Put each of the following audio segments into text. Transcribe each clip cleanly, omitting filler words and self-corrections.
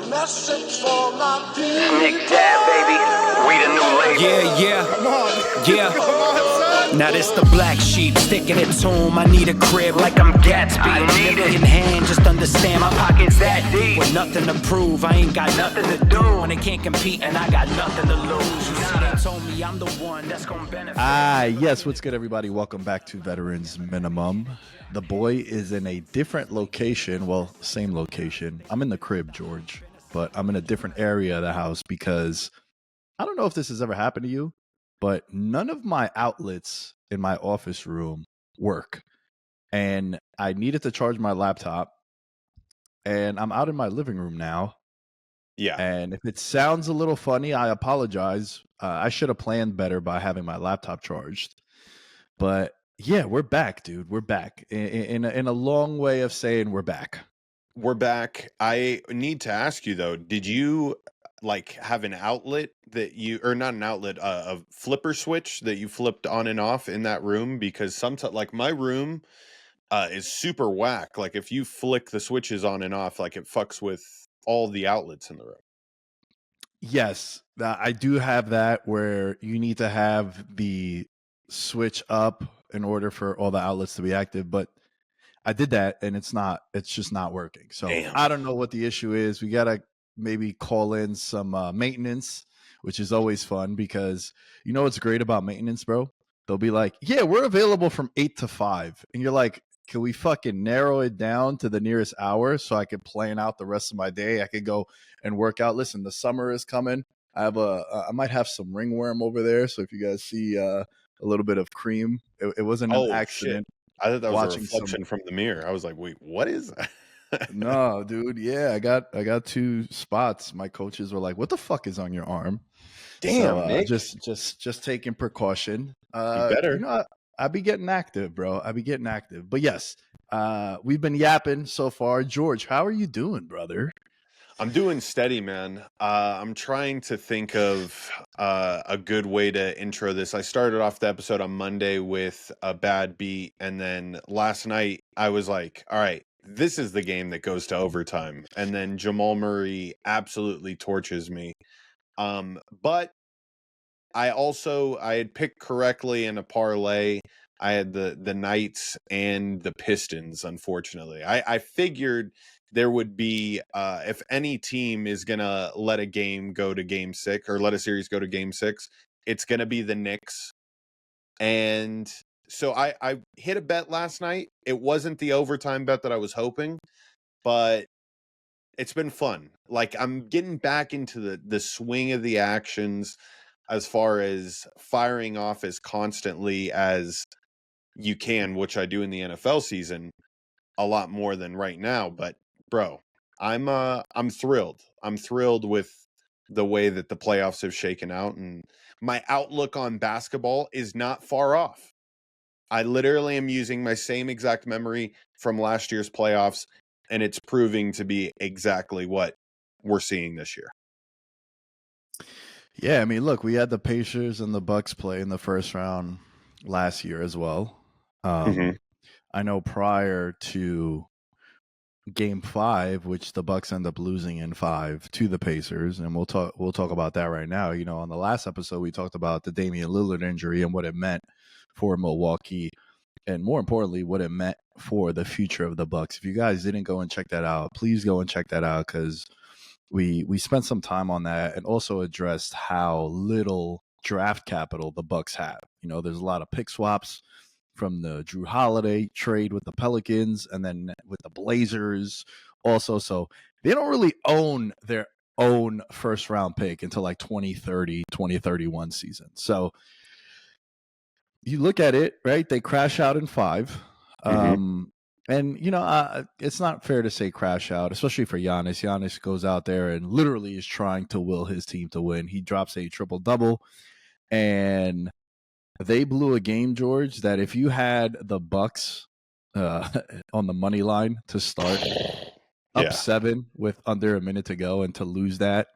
a message for my people. Nick Dad, baby. We the new label. Yeah. Come on. Yeah. Come on, son. Now this the black sheep sticking its home. I need a crib Like I'm Gatsby. I need need it in it. hand. Just understand My pocket's that deep. with nothing to prove. I ain't got nothing to do. When they can't compete and I got nothing to lose. You see, they told me I'm the one that's gonna benefit. Yes, what's good, everybody? Welcome back to Veterans Minimum. The boy is in a different location. Well, same location. I'm in the crib, George, but I'm in a different area of the house because I don't know if this has ever happened to you, but none of my outlets in my office room work. And I needed to charge my laptop, and I'm out in my living room now. Yeah. And if it sounds a little funny, I apologize. I should have planned better by having my laptop charged. But yeah, we're back, dude. We're back in a long way of saying we're back. We're back. I need to ask you though, did you like have an outlet that you, or not an outlet, a flipper switch that you flipped on and off in that room? Because sometimes, like my room is super whack. Like if you flick the switches on and off, like it fucks with all the outlets in the room. Yes, I do have that where you need to have the switch up in order for all the outlets to be active. But I did that and it's just not working. So Damn. I don't know what the issue is. We got to maybe call in some maintenance, which is always fun because you know what's great about maintenance, bro? They'll be like, yeah, we're available from 8 to 5. And you're like, can we fucking narrow it down to the nearest hour so I can plan out the rest of my day? I could go and work out. Listen, the summer is coming. I might have some ringworm over there. So if you guys see a little bit of cream, it wasn't an accident. Shit. I thought that was a Watching reflection from the mirror. I was like, wait, what is that? No, dude. Yeah, I got 2 spots. My coaches were like, "What the fuck is on your arm?" Damn, So, Nick. just taking precaution. You better. You know, I be getting active, bro. I be getting active. But yes, we've been yapping so far. George, how are you doing, brother? I'm doing steady, man. I'm trying to think of a good way to intro this. I started off the episode on Monday with a bad beat, and then last night I was like, all right, this is the game that goes to overtime. And then Jamal Murray absolutely torches me. But I had picked correctly in a parlay. I had the Knights and the Pistons, unfortunately. I figured there would be, if any team is going to let a game go to game 6 or let a series go to game 6, it's going to be the Knicks. And so I hit a bet last night. It wasn't the overtime bet that I was hoping, but it's been fun. Like I'm getting back into the swing of the actions as far as firing off as constantly as you can, which I do in the NFL season a lot more than right now. But bro, I'm thrilled. I'm thrilled with the way that the playoffs have shaken out, and my outlook on basketball is not far off. I literally am using my same exact memory from last year's playoffs, and it's proving to be exactly what we're seeing this year. Yeah, I mean, look, we had the Pacers and the Bucks play in the first round last year as well. I know prior to Game 5, which the Bucks end up losing in 5 to the Pacers, and we'll talk about that right now. You know, on the last episode, we talked about the Damian Lillard injury and what it meant for Milwaukee, and more importantly, what it meant for the future of the Bucks. If you guys didn't go and check that out, please go and check that out because we spent some time on that and also addressed how little draft capital the Bucks have. You know, there's a lot of pick swaps from the Drew Holiday trade with the Pelicans and then with the Blazers also. So they don't really own their own first round pick until like 2030, 2031 season. So you look at it, right? They crash out in 5. And, you know, it's not fair to say crash out, especially for Giannis. Giannis goes out there and literally is trying to will his team to win. He drops a triple-double, and they blew a game, George, that if you had the Bucks on the money line to start up 7 with under a minute to go and to lose that,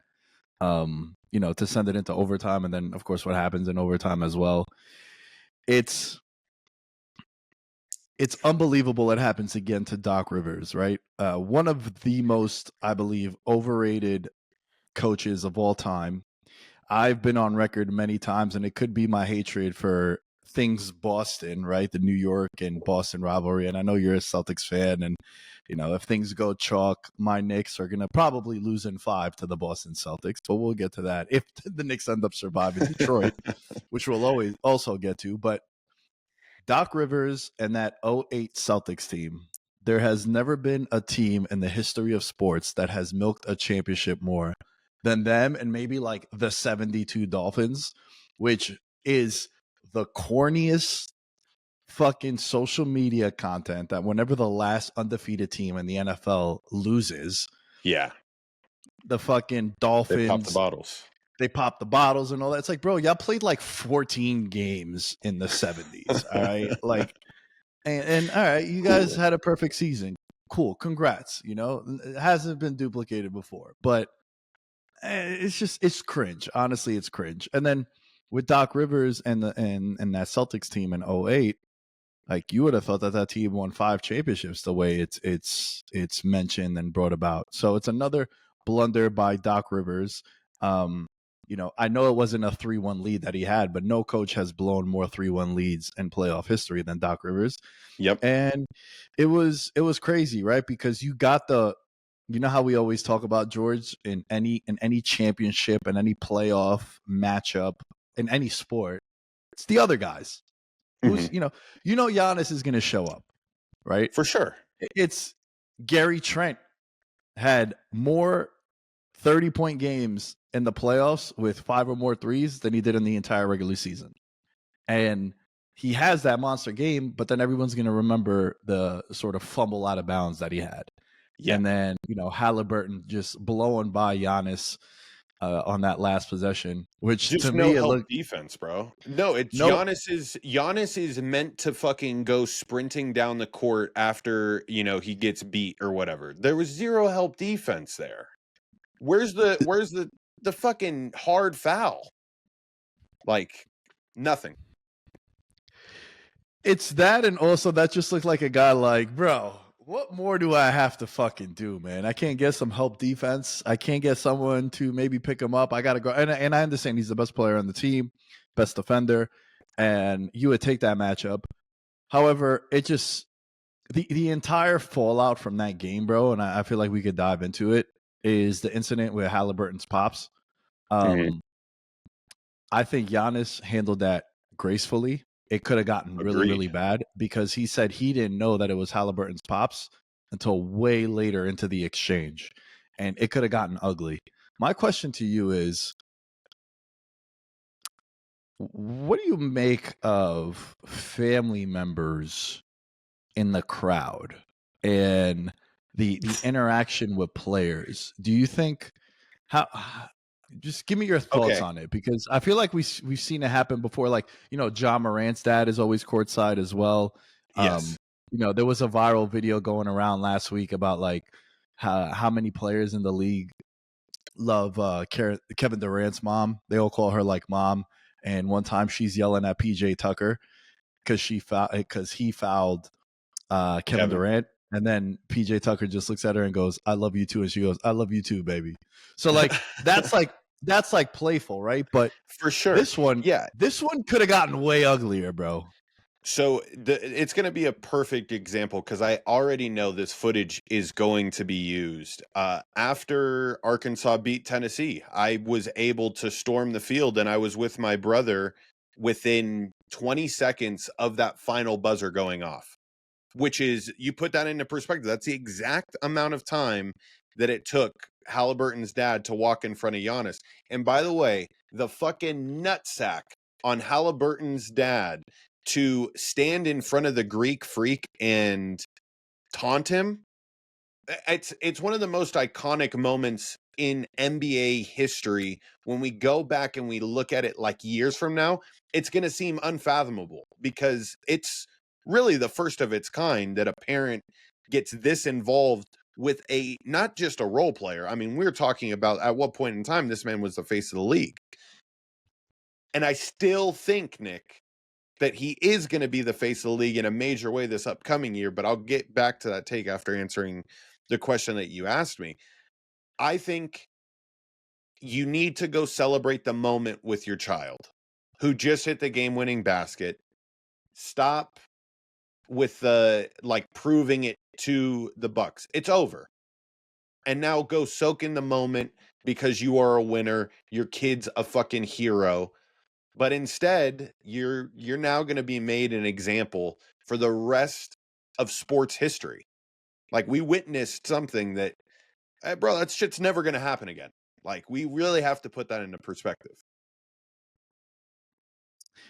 you know, to send it into overtime, and then, of course, what happens in overtime as well. It's it's unbelievable it happens again to Doc Rivers, right? One of the most, I believe, overrated coaches of all time. I've been on record many times, and it could be my hatred for things Boston, right? The New York and Boston rivalry. And I know you're a Celtics fan, and if things go chalk, my Knicks are gonna probably lose in 5 to the Boston Celtics. But we'll get to that if the Knicks end up surviving Detroit, which we'll always also get to. But Doc Rivers and that '08 Celtics team, there has never been a team in the history of sports that has milked a championship more than them, and maybe like the 72 Dolphins, which is the corniest fucking social media content that whenever the last undefeated team in the NFL loses, Yeah. the fucking They pop the Dolphins, bottles. they pop the bottles and all that. It's like, bro, y'all played like 14 games in the 70s. All right. Like, and all right, you guys had a perfect season. Cool. Congrats. It hasn't been duplicated before, but it's cringe. Honestly, it's cringe. And then with Doc Rivers and that Celtics team in '08, like you would have thought that team won 5 championships the way it's mentioned and brought about. So it's another blunder by Doc Rivers. I know it wasn't a 3-1 lead that he had, but no coach has blown more 3-1 leads in playoff history than Doc Rivers. Yep. And it was crazy, right? Because you got how we always talk about George in any championship and any playoff matchup in any sport, it's the other guys. Who's Giannis is going to show up, right? For sure. It's Gary Trent had more 30-point games in the playoffs with 5 or more threes than he did in the entire regular season. And he has that monster game, but then everyone's going to remember the sort of fumble out of bounds that he had. Yeah. And then, Haliburton just blowing by Giannis on that last possession, which just to me, it looked defense, bro. No, Giannis is meant to fucking go sprinting down the court after, he gets beat or whatever. There was zero help defense there. Where's the fucking hard foul? Like nothing. It's that, and also that just looked like a guy like, bro, what more do I have to fucking do, man? I can't get some help defense. I can't get someone to maybe pick him up. I got to go. And I understand he's the best player on the team, best defender, and you would take that matchup. However, it just, the entire fallout from that game, bro, and I feel like we could dive into it, is the incident with Haliburton's pops. I think Giannis handled that gracefully. It could have gotten really, really bad because he said he didn't know that it was Haliburton's pops until way later into the exchange. And it could have gotten ugly. My question to you is, what do you make of family members in the crowd and the interaction with players? Do you think just give me your thoughts on it, because I feel like we've seen it happen before. Like, John Morant's dad is always courtside as well. Yes. There was a viral video going around last week about like how many players in the league love Kevin Durant's mom. They all call her like mom. And one time she's yelling at PJ Tucker because he fouled Kevin Durant. And then PJ Tucker just looks at her and goes, "I love you too." And she goes, "I love you too, baby." So like that's like playful, right? But for sure, this one could have gotten way uglier, bro. So it's going to be a perfect example because I already know this footage is going to be used. After Arkansas beat Tennessee, I was able to storm the field, and I was with my brother within 20 seconds of that final buzzer going off. Which is, you put that into perspective, that's the exact amount of time that it took Haliburton's dad to walk in front of Giannis. And by the way, the fucking nutsack on Haliburton's dad to stand in front of the Greek freak and taunt him, it's one of the most iconic moments in NBA history. When we go back and we look at it like years from now, it's going to seem unfathomable because it's really the first of its kind that a parent gets this involved with not just a role player. I mean, we're talking about at what point in time this man was the face of the league. And I still think, Nick, that he is going to be the face of the league in a major way this upcoming year. But I'll get back to that take after answering the question that you asked me. I think you need to go celebrate the moment with your child who just hit the game-winning basket. Stop with the proving it to the Bucks. It's over. And now go soak in the moment because you are a winner. Your kid's a fucking hero. But instead, you're now going to be made an example for the rest of sports history. Like, we witnessed something that, bro, that shit's never going to happen again. Like, we really have to put that into perspective.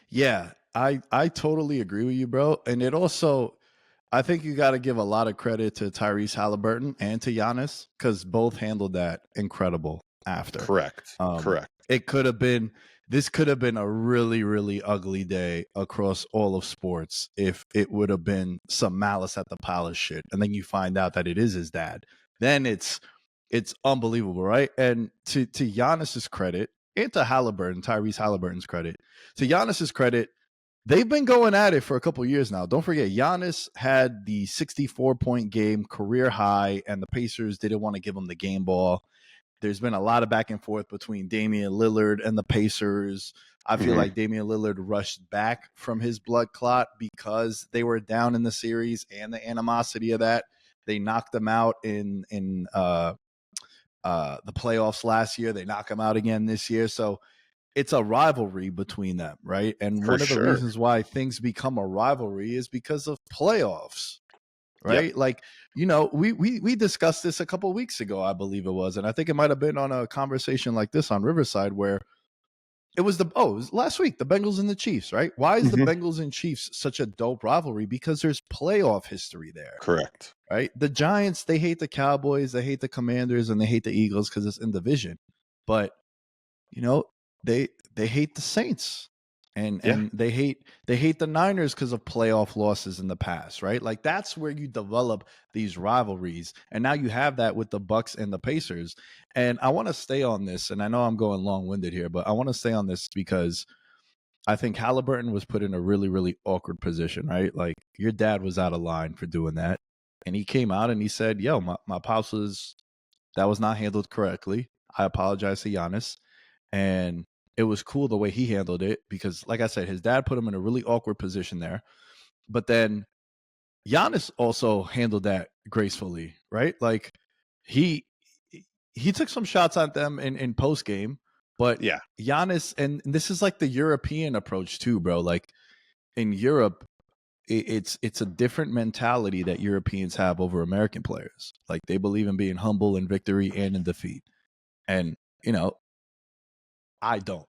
Yeah, I totally agree with you, bro. And it also, I think you got to give a lot of credit to Tyrese Haliburton and to Giannis because both handled that incredible after. Correct. It could have been, this could have been a really, really ugly day across all of sports if it would have been some malice at the palace shit. And then you find out that it is his dad. Then it's unbelievable, right? And to Giannis's credit, and to Tyrese Haliburton's credit, to Giannis's credit, they've been going at it for a couple years now. Don't forget, Giannis had the 64-point game, career high, and the Pacers didn't want to give him the game ball. There's been a lot of back and forth between Damian Lillard and the Pacers. I feel like Damian Lillard rushed back from his blood clot because they were down in the series and the animosity of that. They knocked them out in the playoffs last year. They knock them out again this year. So it's a rivalry between them, right? And one of the reasons why things become a rivalry is because of playoffs, right? Yep. Like, you know, we discussed this a couple of weeks ago, I believe it was. And I think it might have been on a conversation like this on Riverside where it was it was last week, the Bengals and the Chiefs, right? Why is the Bengals and Chiefs such a dope rivalry? Because there's playoff history there. Correct. Right? The Giants, they hate the Cowboys, they hate the Commanders, and they hate the Eagles because it's in division. But, you know, they hate the Saints. And they hate the Niners because of playoff losses in the past, right? Like, that's where you develop these rivalries. And now you have that with the Bucks and the Pacers. And I want to stay on this, and I know I'm going long-winded here, but I want to stay on this because I think Haliburton was put in a really, really awkward position, right? Like, your dad was out of line for doing that. And he came out and he said, yo, my pops that was not handled correctly. I apologize to Giannis. And it was cool the way he handled it because, like I said, his dad put him in a really awkward position there. But then Giannis also handled that gracefully, right? Like, he took some shots at them in post game, but Giannis, and this is like the European approach too, bro. Like, in Europe, it's a different mentality that Europeans have over American players. Like, they believe in being humble in victory and in defeat. And, you know, I don't.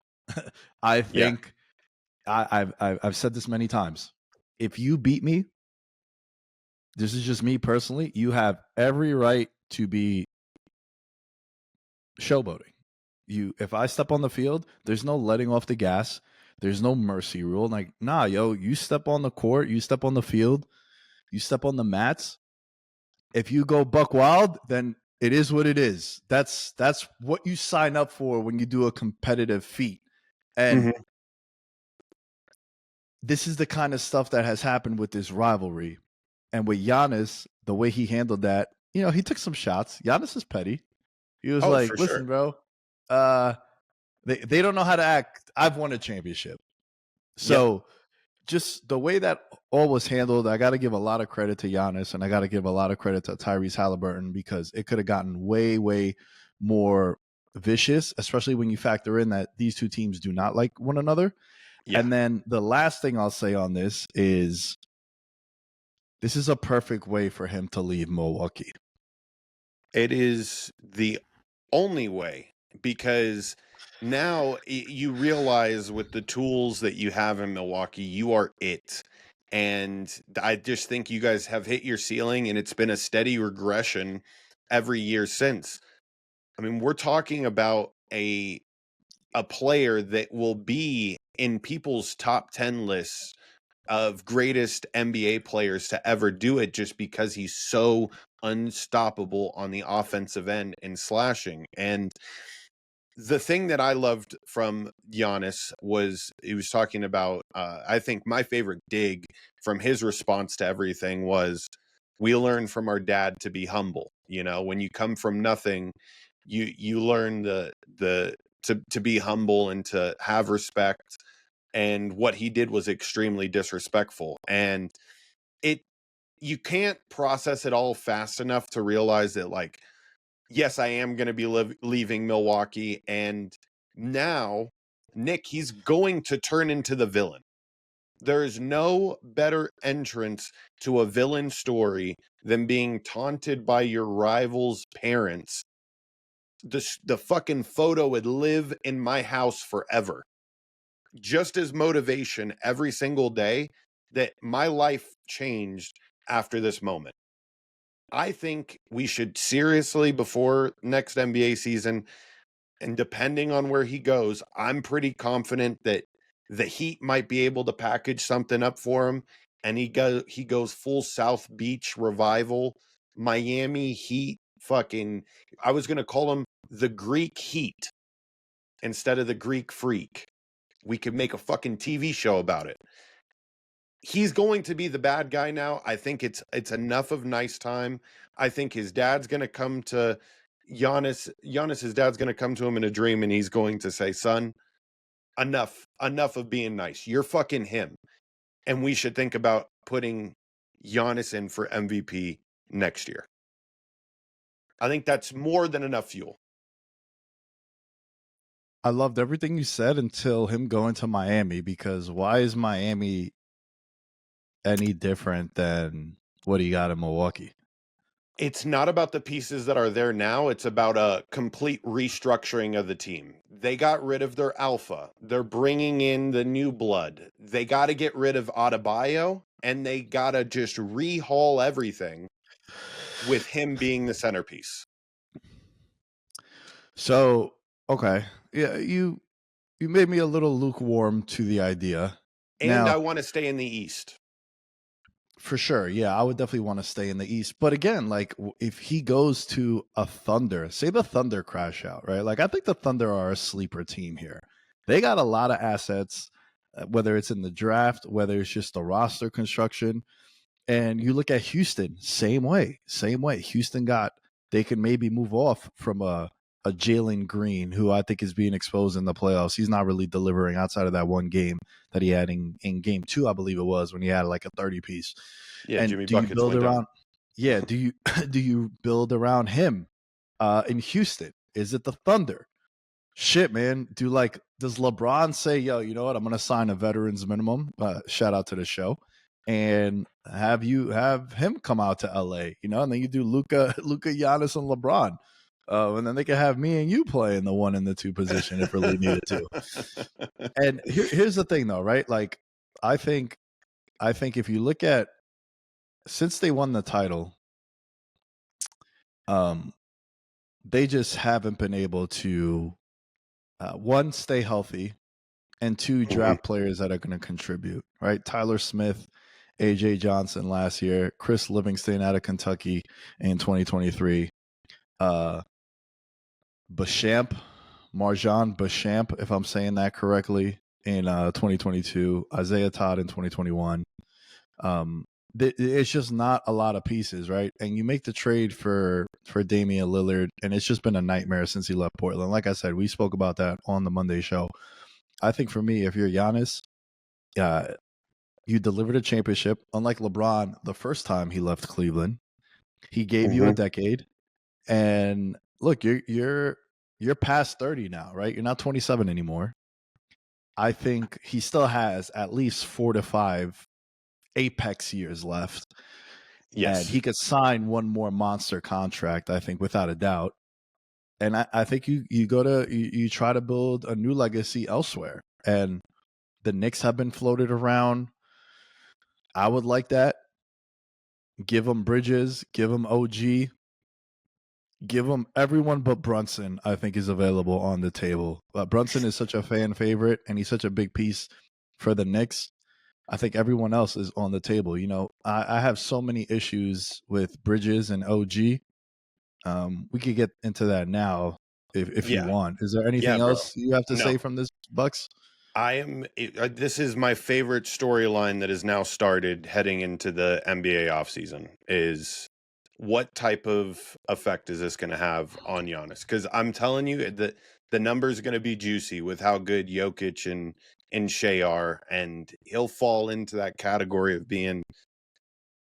I think I've said this many times. If you beat me, this is just me personally, you have every right to be showboating. If I step on the field, there's no letting off the gas. There's no mercy rule. Like, nah, yo, you step on the court, you step on the field, you step on the mats. If you go buck wild, then it is what it is. That's what you sign up for when you do a competitive feat. And this is the kind of stuff that has happened with this rivalry. And with Giannis, the way he handled that, you know, he took some shots. Giannis is petty. He was like, listen, bro, they don't know how to act. I've won a championship. So just the way that all was handled, I got to give a lot of credit to Giannis, and I got to give a lot of credit to Tyrese Haliburton because it could have gotten way, way more vicious, especially when you factor in that these two teams do not like one another. And then the last thing I'll say on this is a perfect way for him to leave Milwaukee. It is the only way, because now you realize with the tools that you have in Milwaukee, you are it. And I just think you guys have hit your ceiling, and it's been a steady regression every year since. I mean, we're talking about a player that will be in people's top 10 lists of greatest NBA players to ever do it, just because he's so unstoppable on the offensive end and slashing. And the thing that I loved from Giannis was he was talking about, I think my favorite dig from his response to everything was, we learn from our dad to be humble. You know, when you come from nothing, you learn to be humble and to have respect. And what he did was extremely disrespectful. And you can't process it all fast enough to realize that, like, yes, I am going to be leaving Milwaukee. And now, Nick, he's going to turn into the villain. There is no better entrance to a villain story than being taunted by your rival's parents. The fucking photo would live in my house forever. Just as motivation every single day that my life changed after this moment. I think we should seriously, before next NBA season, and depending on where he goes, I'm pretty confident that the Heat might be able to package something up for him, and he goes full South Beach revival, Miami Heat. Fucking, I was gonna call him the Greek Heat instead of the Greek Freak. We could make a fucking TV show about it. He's going to be the bad guy now. I think it's enough of nice time. I think his dad's going to come to Giannis. Giannis's dad's going to come to him in a dream, and he's going to say, "Son, enough of being nice. You're fucking him." And we should think about putting Giannis in for MVP next year. I think that's more than enough fuel. I loved everything you said until him going to Miami, because why is Miami any different than what he got in Milwaukee? It's not about the pieces that are there now. It's about a complete restructuring of the team. They got rid of their alpha. They're bringing in the new blood. They got to get rid of Adebayo, and they got to just rehaul everything with him being the centerpiece. So, okay. Yeah, you made me a little lukewarm to the idea. And now, I want to stay in the East. For sure. Yeah, I would definitely want to stay in the East. But again, like, if he goes to a Thunder, say the Thunder crash out, right? Like, I think the Thunder are a sleeper team here. They got a lot of assets, whether it's in the draft, whether it's just the roster construction. And you look at Houston, same way. Houston they can maybe move off from a Jalen Green, who I think is being exposed in the playoffs. He's not really delivering outside of that one game that he had in game 2, I believe it was, when he had like a 30 piece. Yeah, and Jimmy do you Buckets build went down. around? Yeah, do you build around him in Houston? Is it the Thunder? Shit, man. Does LeBron say, yo, you know what? I'm gonna sign a veterans minimum. Shout out to the show. And have him come out to LA, you know, and then you do Luka, Giannis, and LeBron. And then they can have me and you play in the 1 and the 2 position if really needed to. And here's the thing, though, right? Like, I think if you look at, since they won the title, they just haven't been able to, one, stay healthy, and 2, draft players that are going to contribute, right? Tyler Smith, AJ Johnson last year, Chris Livingston out of Kentucky in 2023, Marjan Beauchamp, if I'm saying that correctly, in 2022, Isaiah Todd in 2021. It's just not a lot of pieces, right? And you make the trade for Damian Lillard, and it's just been a nightmare since he left Portland. Like I said, we spoke about that on the Monday show. I think for me, if you're Giannis, you delivered a championship. Unlike LeBron, the first time he left Cleveland, he gave you a decade. And look, you're past 30 now, right? You're not 27 anymore. I think he still has at least 4 to 5 apex years left. Yes. And he could sign one more monster contract, I think, without a doubt. And I think you try to build a new legacy elsewhere. And the Knicks have been floated around. I would like that. Give him Bridges, give him OG, give him everyone but Brunson, I think, is available on the table. Brunson is such a fan favorite, and he's such a big piece for the Knicks. I think everyone else is on the table. You know, I have so many issues with Bridges and OG. We could get into that now. if you Yeah. want. Is there Yeah, anything bro. else you have to say No. from this Bucks? This is my favorite storyline that has now started heading into the NBA offseason is what type of effect is this going to have on Giannis? Because I'm telling you that the numbers are going to be juicy with how good Jokic and Shea are, and he'll fall into that category of being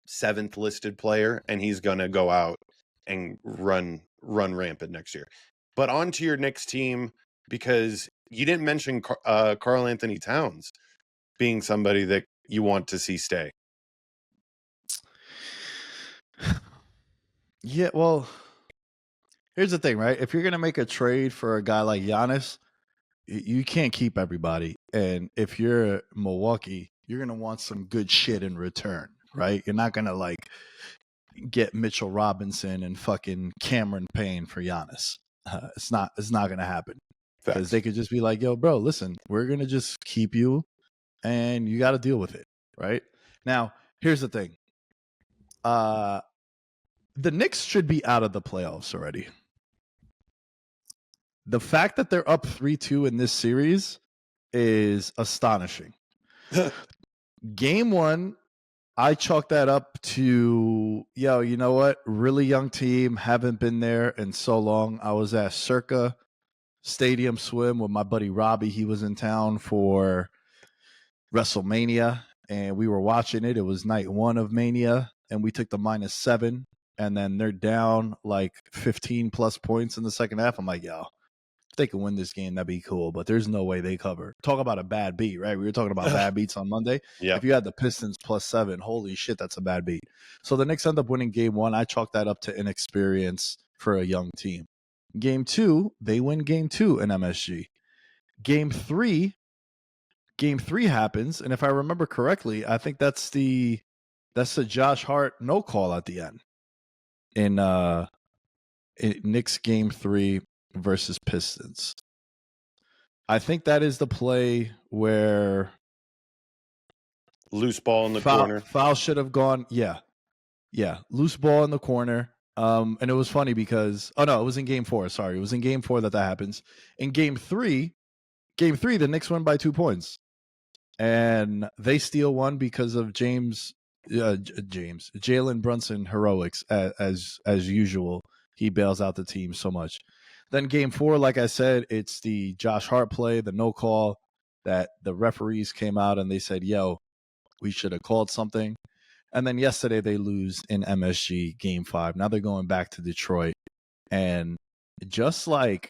seventh listed player, and he's going to go out and run rampant next year. But on to your Knicks team, because you didn't mention Karl Anthony Towns being somebody that you want to see stay. Yeah, well, here's the thing, right? If you're gonna make a trade for a guy like Giannis, you can't keep everybody. And if you're Milwaukee, you're gonna want some good shit in return, right? You're not gonna like get Mitchell Robinson and fucking Cameron Payne for Giannis. It's not gonna happen because Facts. they could just be like, "Yo, bro, listen, we're gonna just keep you, and you got to deal with it." Right now, here's the thing. The Knicks should be out of the playoffs already. The fact that they're up 3-2 in this series is astonishing. Game 1, I chalk that up to, yo, you know what? Really young team, haven't been there in so long. I was at Circa Stadium Swim with my buddy Robbie. He was in town for WrestleMania, and we were watching it. It was night 1 of Mania, and we took the -7, and then they're down like 15 plus points in the second half. I'm like, yo, if they can win this game, that'd be cool, but there's no way they cover. Talk about a bad beat, right? We were talking about bad beats on Monday. Yeah. If you had the Pistons +7, holy shit, that's a bad beat. So the Knicks end up winning game 1. I chalk that up to inexperience for a young team. Game 2, they win game 2 in MSG. Game 3 happens, and if I remember correctly, I think that's the Josh Hart no call at the end in Knicks game 3 versus Pistons. I think that is the play where Loose ball in the corner. Foul should have gone. Yeah. Loose ball in the corner. And it was funny because it was in game 4. Sorry, it was in game 4 that happens. In game 3, the Knicks win by 2 points. And they steal one because of Jalen Brunson heroics as usual. He bails out the team so much. Then game 4, like I said, it's the Josh Hart play, the no call that the referees came out and they said, yo, we should have called something. And then yesterday they lose in MSG game 5. Now they're going back to Detroit. And just like,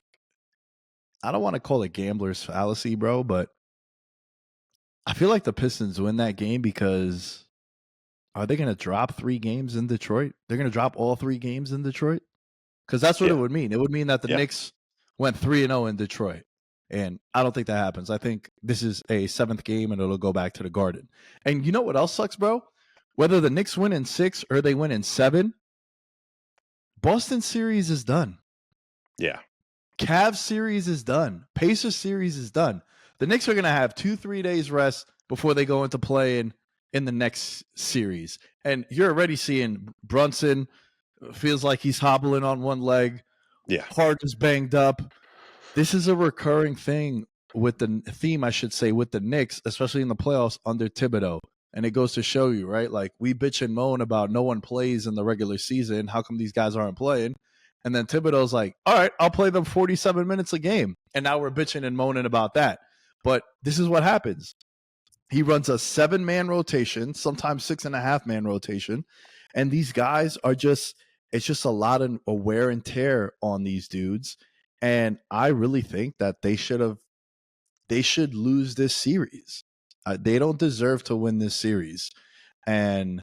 I don't want to call it gambler's fallacy, bro, but I feel like the Pistons win that game because are they going to drop 3 games in Detroit? They're going to drop all 3 games in Detroit? Because that's what it would mean. It would mean that the Knicks went 3-0 in Detroit. And I don't think that happens. I think this is a 7th game and it'll go back to the Garden. And you know what else sucks, bro? Whether the Knicks win in 6 or they win in 7, Boston series is done. Yeah. Cavs series is done. Pacers series is done. The Knicks are going to have 2-3 days rest before they go into play in the next series. And you're already seeing Brunson feels like he's hobbling on one leg. Yeah. Harden's banged up. This is a recurring thing with the theme, I should say, with the Knicks, especially in the playoffs under Thibodeau. And it goes to show you, right? Like, we bitch and moan about no one plays in the regular season. How come these guys aren't playing? And then Thibodeau's like, all right, I'll play them 47 minutes a game. And now we're bitching and moaning about that. But this is what happens. He runs a 7-man rotation, sometimes 6.5-man rotation. And these guys are it's just a lot of wear and tear on these dudes. And I really think that they should lose this series. They don't deserve to win this series. And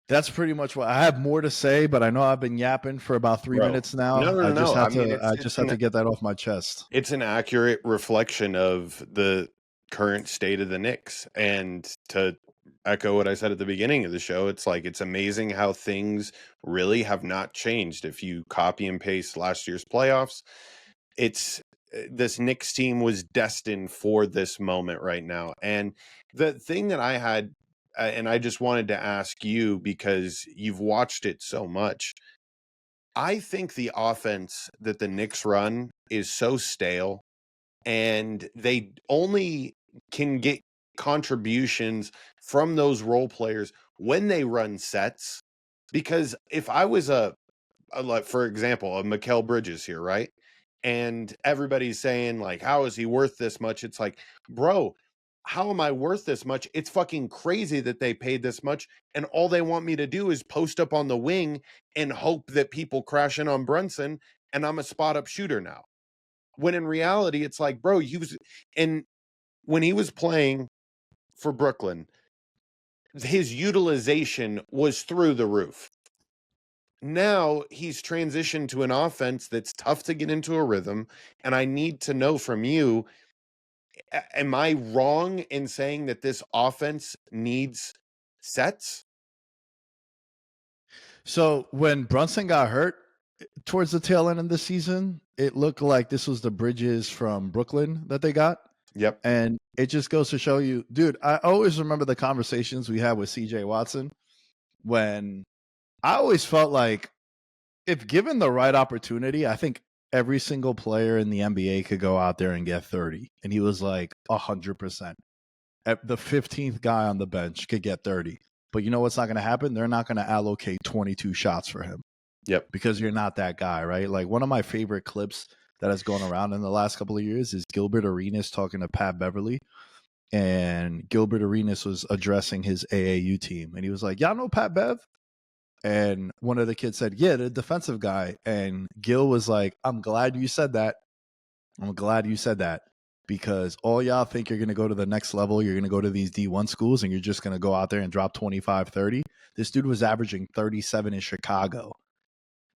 that's pretty much what I have more to say, but I know I've been yapping for about 3 minutes now. No. I just have to get that off my chest. It's an accurate reflection of the current state of the Knicks. And to echo what I said at the beginning of the show, it's like, it's amazing how things really have not changed. If you copy and paste last year's playoffs, this Knicks team was destined for this moment right now. And the thing that I had, and I just wanted to ask you, because you've watched it so much, I think the offense that the Knicks run is so stale, and they only can get contributions from those role players when they run sets. Because if I was like, for example, a Mikal Bridges here, right? And everybody's saying, like, how is he worth this much? It's like, bro, how am I worth this much? It's fucking crazy that they paid this much. And all they want me to do is post up on the wing and hope that people crash in on Brunson, and I'm a spot up shooter now. When in reality, it's like, bro, and when he was playing for Brooklyn, his utilization was through the roof. Now he's transitioned to an offense that's tough to get into a rhythm. And I need to know from you, am I wrong in saying that this offense needs sets? So when Brunson got hurt towards the tail end of the season, it looked like this was the Bridges from Brooklyn that they got. Yep. And it just goes to show you, dude, I always remember the conversations we had with CJ Watson when I always felt like if given the right opportunity, I think every single player in the NBA could go out there and get 30. And he was like 100%. The 15th guy on the bench could get 30. But you know what's not going to happen? They're not going to allocate 22 shots for him. Yep. Because you're not that guy, right? Like one of my favorite clips that has gone around in the last couple of years is Gilbert Arenas talking to Pat Beverly. And Gilbert Arenas was addressing his AAU team. And he was like, y'all know Pat Bev? And one of the kids said, yeah, the defensive guy. And Gil was like, I'm glad you said that. I'm glad you said that. Because all y'all think you're going to go to the next level. You're going to go to these D1 schools and you're just going to go out there and drop 25, 30. This dude was averaging 37 in Chicago.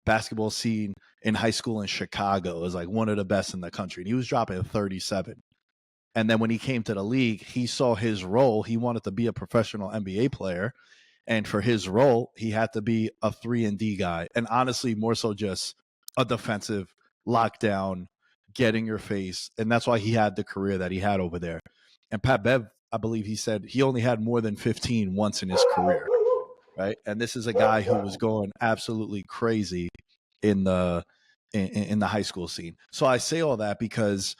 Basketball scene in high school in Chicago is like one of the best in the country. And he was dropping 37. And then when he came to the league, he saw his role. He wanted to be a professional NBA player. And for his role, he had to be a 3-and-D guy. And honestly, more so just a defensive lockdown, get in your face. And that's why he had the career that he had over there. And Pat Bev, I believe he said he only had more than 15 once in his career. Right. And this is a guy who was going absolutely crazy in the high school scene. So I say all that because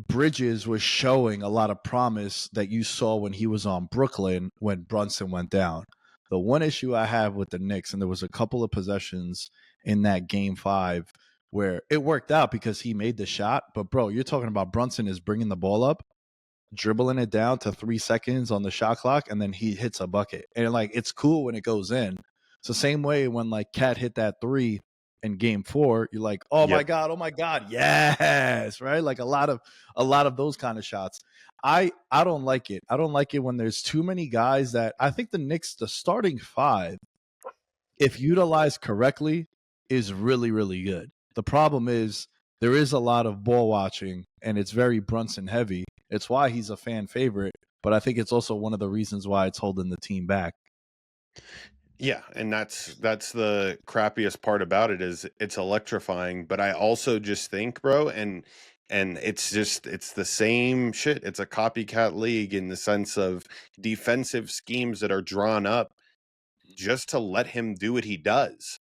Bridges was showing a lot of promise that you saw when he was on Brooklyn when Brunson went down. The one issue I have with the Knicks, and there was a couple of possessions in that game 5 where it worked out because he made the shot. But, bro, you're talking about Brunson is bringing the ball up, dribbling it down to 3 seconds on the shot clock, and then he hits a bucket. And, like, it's cool when it goes in. It's the same way when, like, Cat hit that 3 in game 4, you're like, oh my God, yes, right? Like a lot of those kind of shots. I don't like it. I don't like it when there's too many guys that I think the Knicks, the starting 5, if utilized correctly, is really, really good. The problem is there is a lot of ball watching and it's very Brunson heavy. It's why he's a fan favorite, but I think it's also one of the reasons why it's holding the team back. Yeah, and that's the crappiest part about it is it's electrifying, but I also just think, bro, and it's the same shit. It's a copycat league in the sense of defensive schemes that are drawn up just to let him do what he does.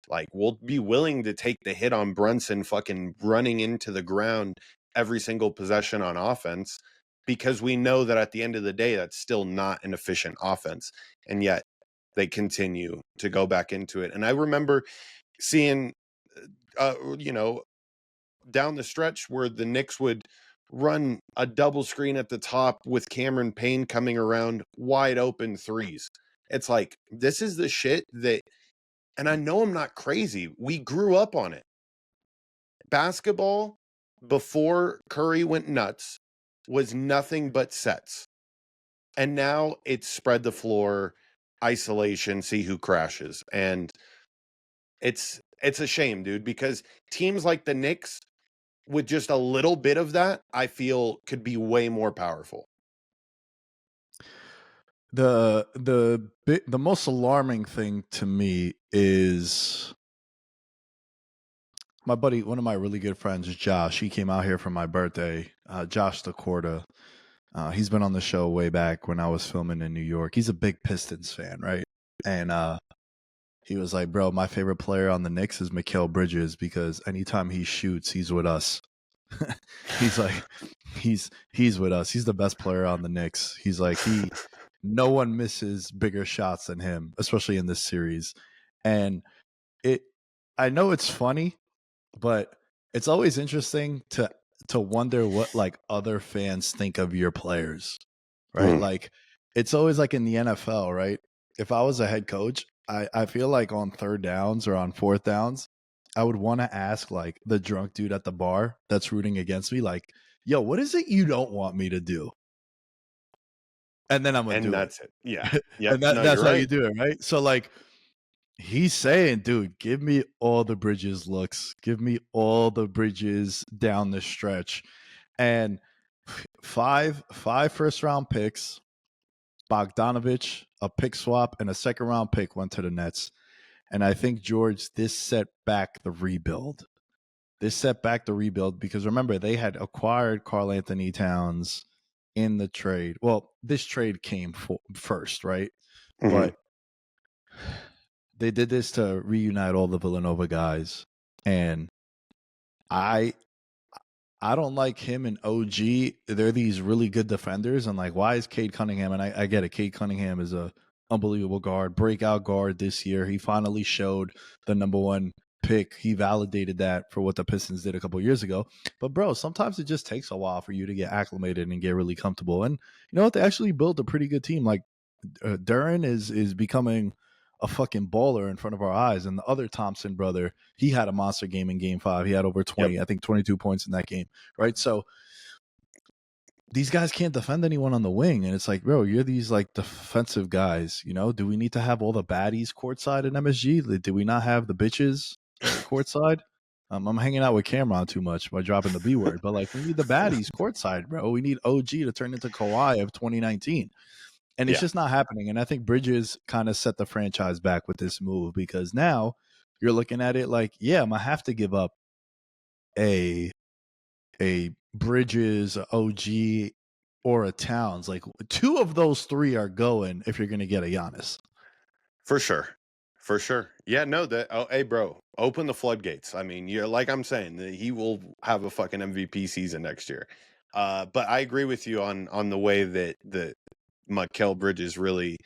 Like, we'll be willing to take the hit on Brunson fucking running into the ground every single possession on offense because we know that at the end of the day, that's still not an efficient offense. And yet they continue to go back into it. And I remember seeing, down the stretch where the Knicks would run a double screen at the top with Cameron Payne coming around wide open threes. It's like, this is the shit that, and I know I'm not crazy. We grew up on it. Basketball before Curry went nuts was nothing but sets. And now it's spread the floor, isolation, see who crashes. And it's a shame, dude, because teams like the Knicks with just a little bit of that, I feel could be way more powerful. The most alarming thing to me is my buddy, one of my really good friends, Josh. He came out here for my birthday. Josh DeCorda. He's been on the show way back when I was filming in New York. He's a big Pistons fan, right? And he was like, bro, my favorite player on the Knicks is Mikal Bridges because anytime he shoots, he's with us. He's like, he's with us. He's the best player on the Knicks. He's like, no one misses bigger shots than him, especially in this series. And I know it's funny, but it's always interesting to wonder what like other fans think of your players, right? Like it's always like in the NFL, right? If I was a head coach, I feel like on third downs or on fourth downs, I would want to ask like the drunk dude at the bar that's rooting against me, like, yo, what is it you don't want me to do? And then I'm gonna do that's it. Yeah. Yeah. and that's how you do it, right? So like he's saying, dude, give me all the Bridges looks. Give me all the Bridges down the stretch. And five first round picks, Bogdanovich, a pick swap, and a second round pick went to the Nets. And I think, George, this set back the rebuild. Because remember, they had acquired Karl Anthony Towns in the trade. Well, this trade came first, right? But they did this to reunite all the Villanova guys. And I don't like him and OG. They're these really good defenders. And like, why is Cade Cunningham? And I get it. Cade Cunningham is a unbelievable guard, breakout guard this year. He finally showed the number one pick. He validated that for what the Pistons did a couple years ago. But bro, sometimes it just takes a while for you to get acclimated and get really comfortable. And you know what? They actually built a pretty good team. Like Duran is becoming a fucking baller in front of our eyes. And the other Thompson brother, he had a monster game in game 5. He had over 20, I think 22 points in that game. Right. So these guys can't defend anyone on the wing. And it's like, bro, you're these like defensive guys, you know, do we need to have all the baddies courtside in MSG? Do we not have the bitches courtside? I'm hanging out with Cameron too much by dropping the B word, but like we need the baddies courtside, bro. We need OG to turn into Kawhi of 2019. And it's just not happening. And I think Bridges kind of set the franchise back with this move because now you're looking at it like, yeah, I'm going to have to give up a Bridges, a OG, or a Towns. Like 2 of those 3 are going if you're going to get a Giannis. For sure. Yeah, no, hey, bro, open the floodgates. I mean, you're like I'm saying, he will have a fucking MVP season next year. But I agree with you on the way that Mikal Bridges really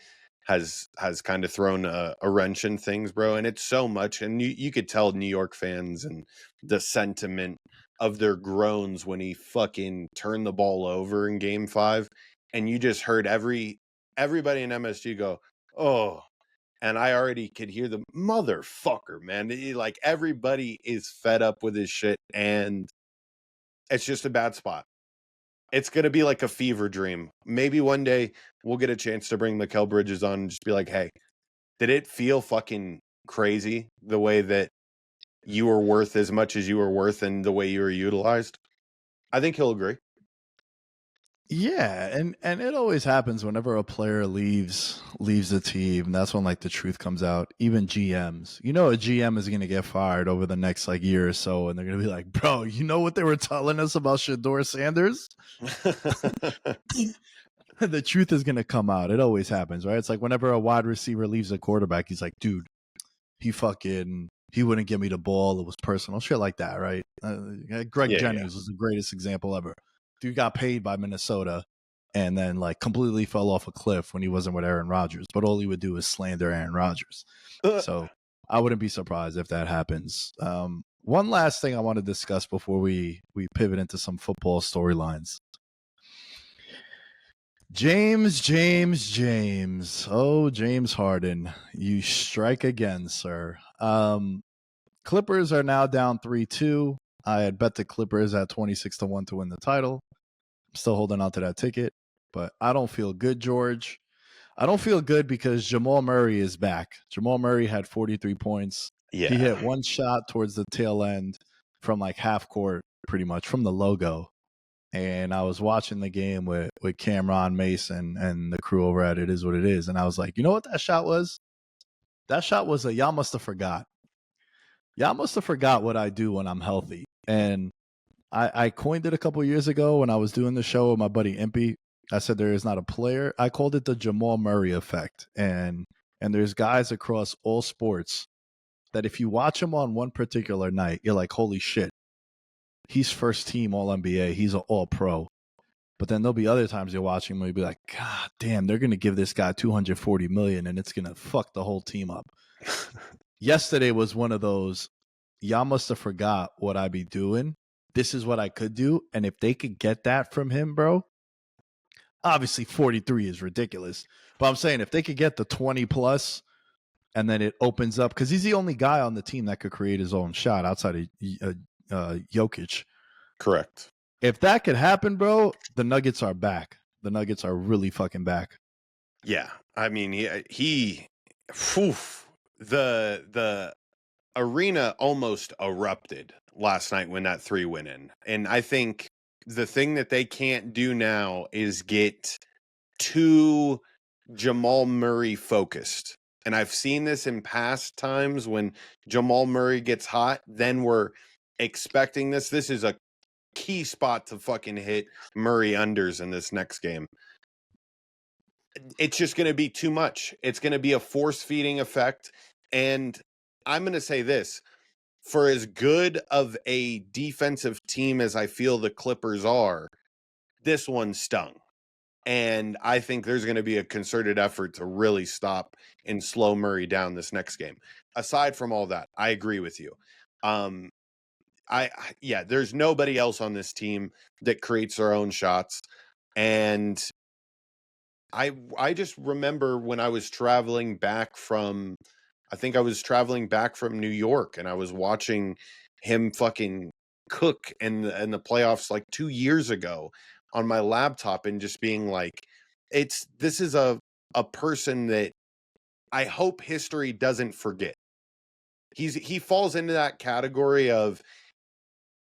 has kind of thrown a wrench in things, bro. And it's so much. And you could tell New York fans and the sentiment of their groans when he fucking turned the ball over in game 5. And you just heard everybody in MSG go, oh, and I already could hear the motherfucker, man. Like everybody is fed up with his shit. And it's just a bad spot. It's going to be like a fever dream. Maybe one day we'll get a chance to bring Mikal Bridges on and just be like, hey, did it feel fucking crazy the way that you were worth as much as you were worth and the way you were utilized? I think he'll agree. Yeah, and it always happens whenever a player leaves the team. That's when like the truth comes out. Even GMs, you know, a GM is going to get fired over the next like year or so, and they're going to be like, "Bro, you know what they were telling us about Shedeur Sanders?" The truth is going to come out. It always happens, right? It's like whenever a wide receiver leaves a quarterback, he's like, "Dude, he wouldn't give me the ball. It was personal, shit like that, right?" Greg Jennings was the greatest example ever. Dude got paid by Minnesota and then like completely fell off a cliff when he wasn't with Aaron Rodgers, but all he would do is slander Aaron Rodgers. So I wouldn't be surprised if that happens. One last thing I want to discuss before we pivot into some football storylines. James. Oh, James Harden, you strike again, sir. Clippers are now down 3-2. I had bet the Clippers at 26-1 to win the title. I'm still holding on to that ticket, but I don't feel good, George. I don't feel good because Jamal Murray is back. Jamal Murray had 43 points. Yeah. He hit one shot towards the tail end from like half court, pretty much from the logo. And I was watching the game with Cameron, Mason, and the crew over at It Is What It Is. And I was like, you know what that shot was? That shot was y'all must have forgot. Y'all must have forgot what I do when I'm healthy. And I coined it a couple years ago when I was doing the show with my buddy Impy. I said there is not a player. I called it the Jamal Murray effect. And And there's guys across all sports that if you watch them on one particular night, you're like, holy shit, he's first team All NBA. He's an All Pro. But then there'll be other times you're watching him and you'll be like, God damn, they're going to give this guy $240 million and it's going to fuck the whole team up. Yesterday was one of those, y'all must have forgot what I be doing. This is what I could do. And if they could get that from him, bro, obviously 43 is ridiculous. But I'm saying if they could get the 20 plus and then it opens up, because he's the only guy on the team that could create his own shot outside of Jokic. Correct. If that could happen, bro, the Nuggets are back. The Nuggets are really fucking back. Yeah. I mean, the arena almost erupted last night when that 3 went in. And I think the thing that they can't do now is get too Jamal Murray focused. And I've seen this in past times when Jamal Murray gets hot, then we're expecting this. This is a key spot to fucking hit Murray unders in this next game. It's just going to be too much. It's going to be a force feeding effect. And I'm going to say this, for as good of a defensive team as I feel the Clippers are, this one stung. And I think there's going to be a concerted effort to really stop and slow Murray down this next game. Aside from all that, I agree with you. There's nobody else on this team that creates their own shots. And I just remember when I was traveling back from, New York, and I was watching him fucking cook in the playoffs like 2 years ago on my laptop, and just being like, this is a person that I hope history doesn't forget. He falls into that category of,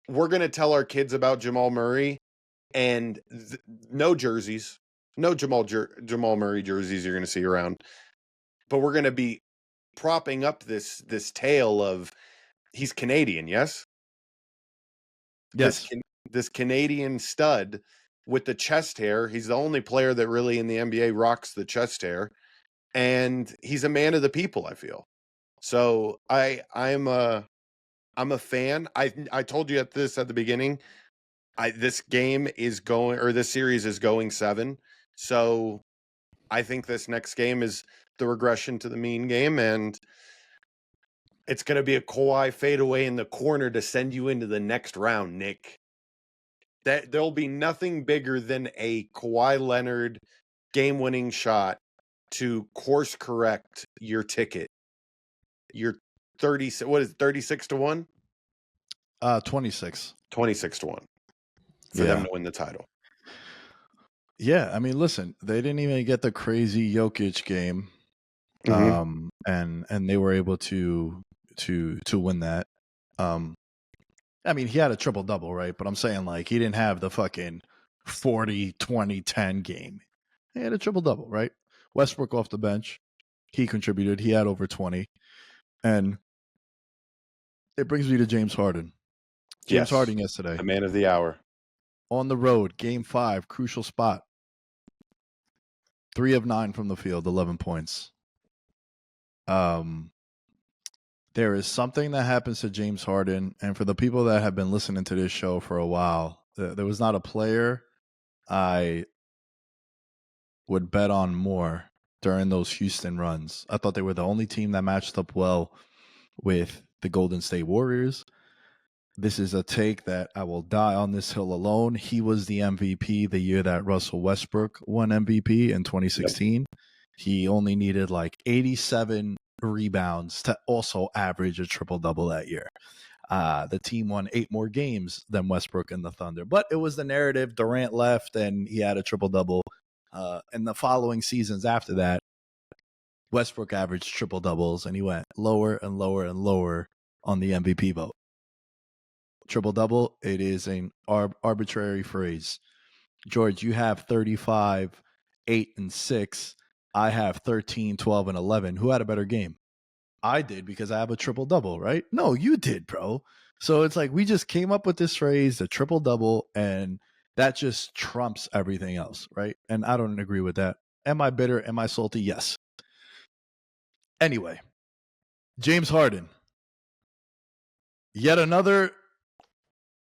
we're going to tell our kids about Jamal Murray, and no jerseys, no Jamal Murray jerseys you're going to see around, but we're going to be propping up this tale of he's Canadian, yes? Yes. This Canadian stud with the chest hair. He's the only player that really in the NBA rocks the chest hair, and he's a man of the people, I feel. So I'm a fan. I told you at the beginning, this series is going 7. So I think this next game is the regression to the mean game, and it's going to be a Kawhi fadeaway in the corner to send you into the next round, Nick. There'll be nothing bigger than a Kawhi Leonard game-winning shot to course correct your ticket. Your 36 to 1? 26. 26 to 1 for them to win the title. Yeah, I mean, listen, they didn't even get the crazy Jokic game, Mm-hmm. and they were able to win that. I mean, he had a triple double, right? But I'm saying, like, he didn't have the fucking 40, 20, 10 game. He had a triple double, right? Westbrook off the bench, he contributed. He had over 20, and it brings me to James Harden. James Harden yesterday, the man of the hour. On the road, game 5, crucial spot. 3 of 9 from the field, 11 points. There is something that happens to James Harden, and for the people that have been listening to this show for a while, there was not a player I would bet on more during those Houston runs. I thought they were the only team that matched up well with the Golden State Warriors. This is a take that I will die on this hill alone. He was the MVP the year that Russell Westbrook won MVP in 2016. Yep. He only needed like 87 rebounds to also average a triple-double that year. The team won 8 more games than Westbrook and the Thunder. But it was the narrative. Durant left and he had a triple-double. In the following seasons after that, Westbrook averaged triple-doubles and he went lower and lower and lower on the MVP vote. Triple-double, it is an arbitrary phrase. George, you have 35, 8, and 6. I have 13, 12, and 11. Who had a better game? I did because I have a triple-double, right? No, you did, bro. So it's like we just came up with this phrase, the triple-double, and that just trumps everything else, right? And I don't agree with that. Am I bitter? Am I salty? Yes. Anyway, James Harden. Yet another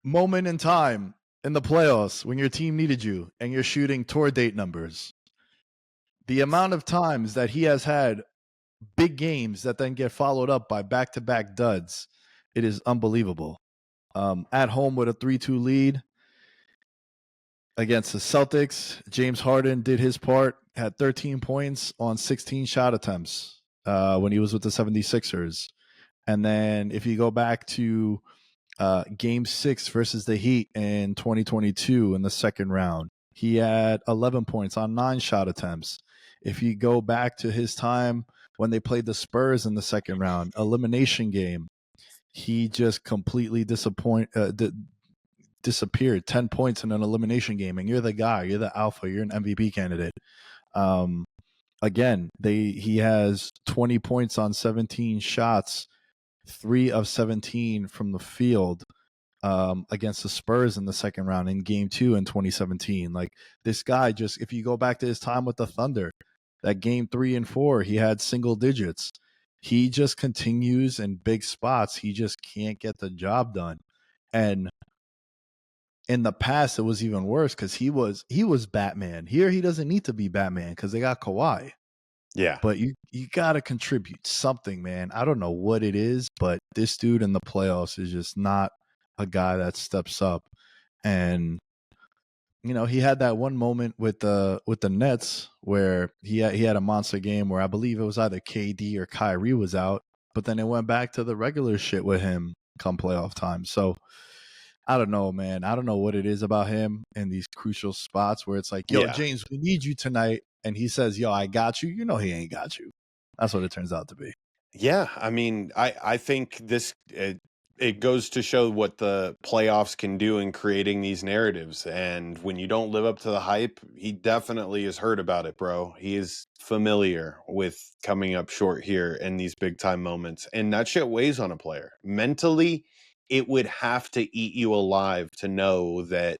moment in time in the playoffs when your team needed you and you're shooting tour date numbers. The amount of times that he has had big games that then get followed up by back-to-back duds, it is unbelievable. At home with a 3-2 lead against the Celtics, James Harden did his part, had 13 points on 16 shot attempts when he was with the 76ers. And then if you go back to Game 6 versus the Heat in 2022 in the second round, he had 11 points on 9 shot attempts. If you go back to his time when they played the Spurs in the second round, elimination game, he just completely disappeared. 10 points in an elimination game, and you're the guy, you're the alpha, you're an MVP candidate. Again, he has 20 points on 17 shots, 3 of 17 from the field against the Spurs in the second round in Game 2 in 2017. Like, this guy just, if you go back to his time with the Thunder, that Game 3 and 4, he had single digits. He just continues in big spots. He just can't get the job done. And in the past, it was even worse because he was Batman. Here, he doesn't need to be Batman because they got Kawhi. Yeah. But you got to contribute something, man. I don't know what it is, but this dude in the playoffs is just not a guy that steps up. And you know, he had that one moment with the Nets where he had a monster game where I believe it was either KD or Kyrie was out, but then it went back to the regular shit with him come playoff time. So I don't know, man. I don't know what it is about him in these crucial spots where it's like, yo, Yeah. James, we need you tonight. And he says, yo, I got you. You know he ain't got you. That's what it turns out to be. Yeah, I mean, I think this it goes to show what the playoffs can do in creating these narratives. And when you don't live up to the hype, he definitely has heard about it, bro. He is familiar with coming up short here in these big time moments. And that shit weighs on a player. Mentally, it would have to eat you alive to know that,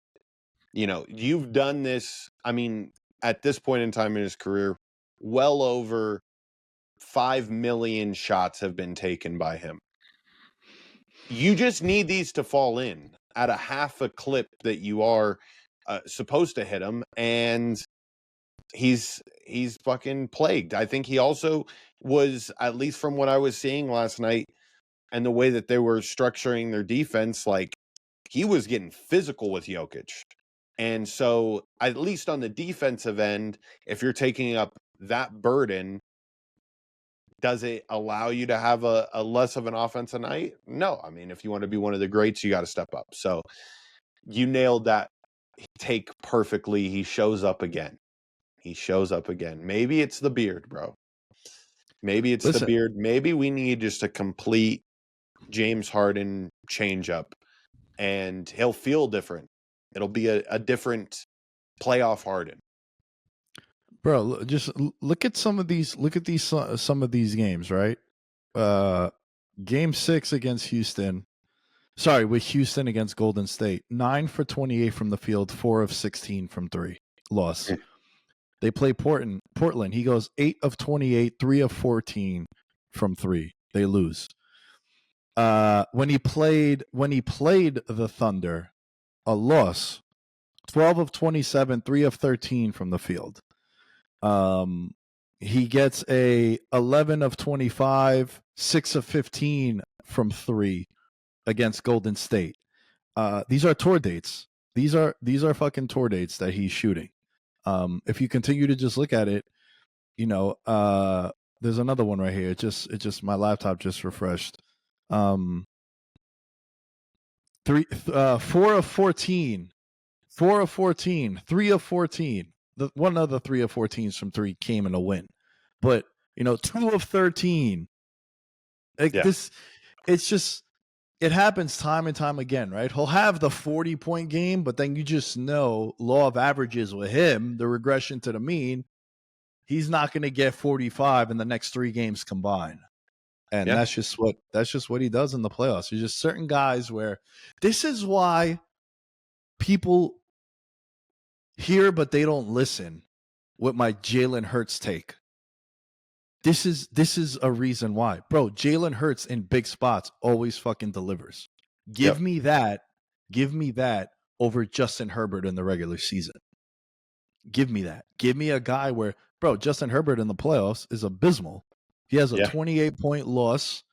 you know, you've done this. I mean, at this point in time in his career, well over 5 million shots have been taken by him. You just need these to fall in at a half a clip that you are supposed to hit him, and he's fucking plagued. I think he also was, at least from what I was seeing last night and the way that they were structuring their defense, like, he was getting physical with Jokic. And so, at least on the defensive end, if you're taking up that burden, does it allow you to have a less of an offensive night? No. I mean, if you want to be one of the greats, you got to step up. So you nailed that take perfectly. He shows up again. Maybe it's the beard, bro. Maybe it's the beard. Maybe we need just a complete James Harden change up, and he'll feel different. It'll be a different playoff Harden. Bro, just look at some of these games, right? Game 6 against Houston. Sorry, with Houston against Golden State. 9 for 28 from the field, 4 of 16 from 3. Loss. They play Portland. He goes 8 of 28, 3 of 14 from 3. They lose. When he played the Thunder, a loss. 12 of 27, 3 of 13 from the field. He gets a 11 of 25, 6 of 15 from 3 against Golden State. These are tour dates. These are fucking tour dates that he's shooting. If you continue to just look at it, you know, there's another one right here. It just my laptop just refreshed. 4 of 14, 4 of 14, 3 of 14. The one other 3 of 14s from 3 came in a win, but you know, 2 of 13. Like this, it's just, it happens time and time again, right? He'll have the 40-point game, but then you just know, law of averages with him, the regression to the mean, he's not going to get 45 in the next 3 games combined. And that's just what he does in the playoffs. There's just certain guys where this is why people hear but they don't listen with my Jalen Hurts take. This is a reason why. Bro, Jalen Hurts in big spots always fucking delivers. Give me that over Justin Herbert in the regular season. Give me that. Give me a guy where, bro, Justin Herbert in the playoffs is abysmal. He has a 28-point loss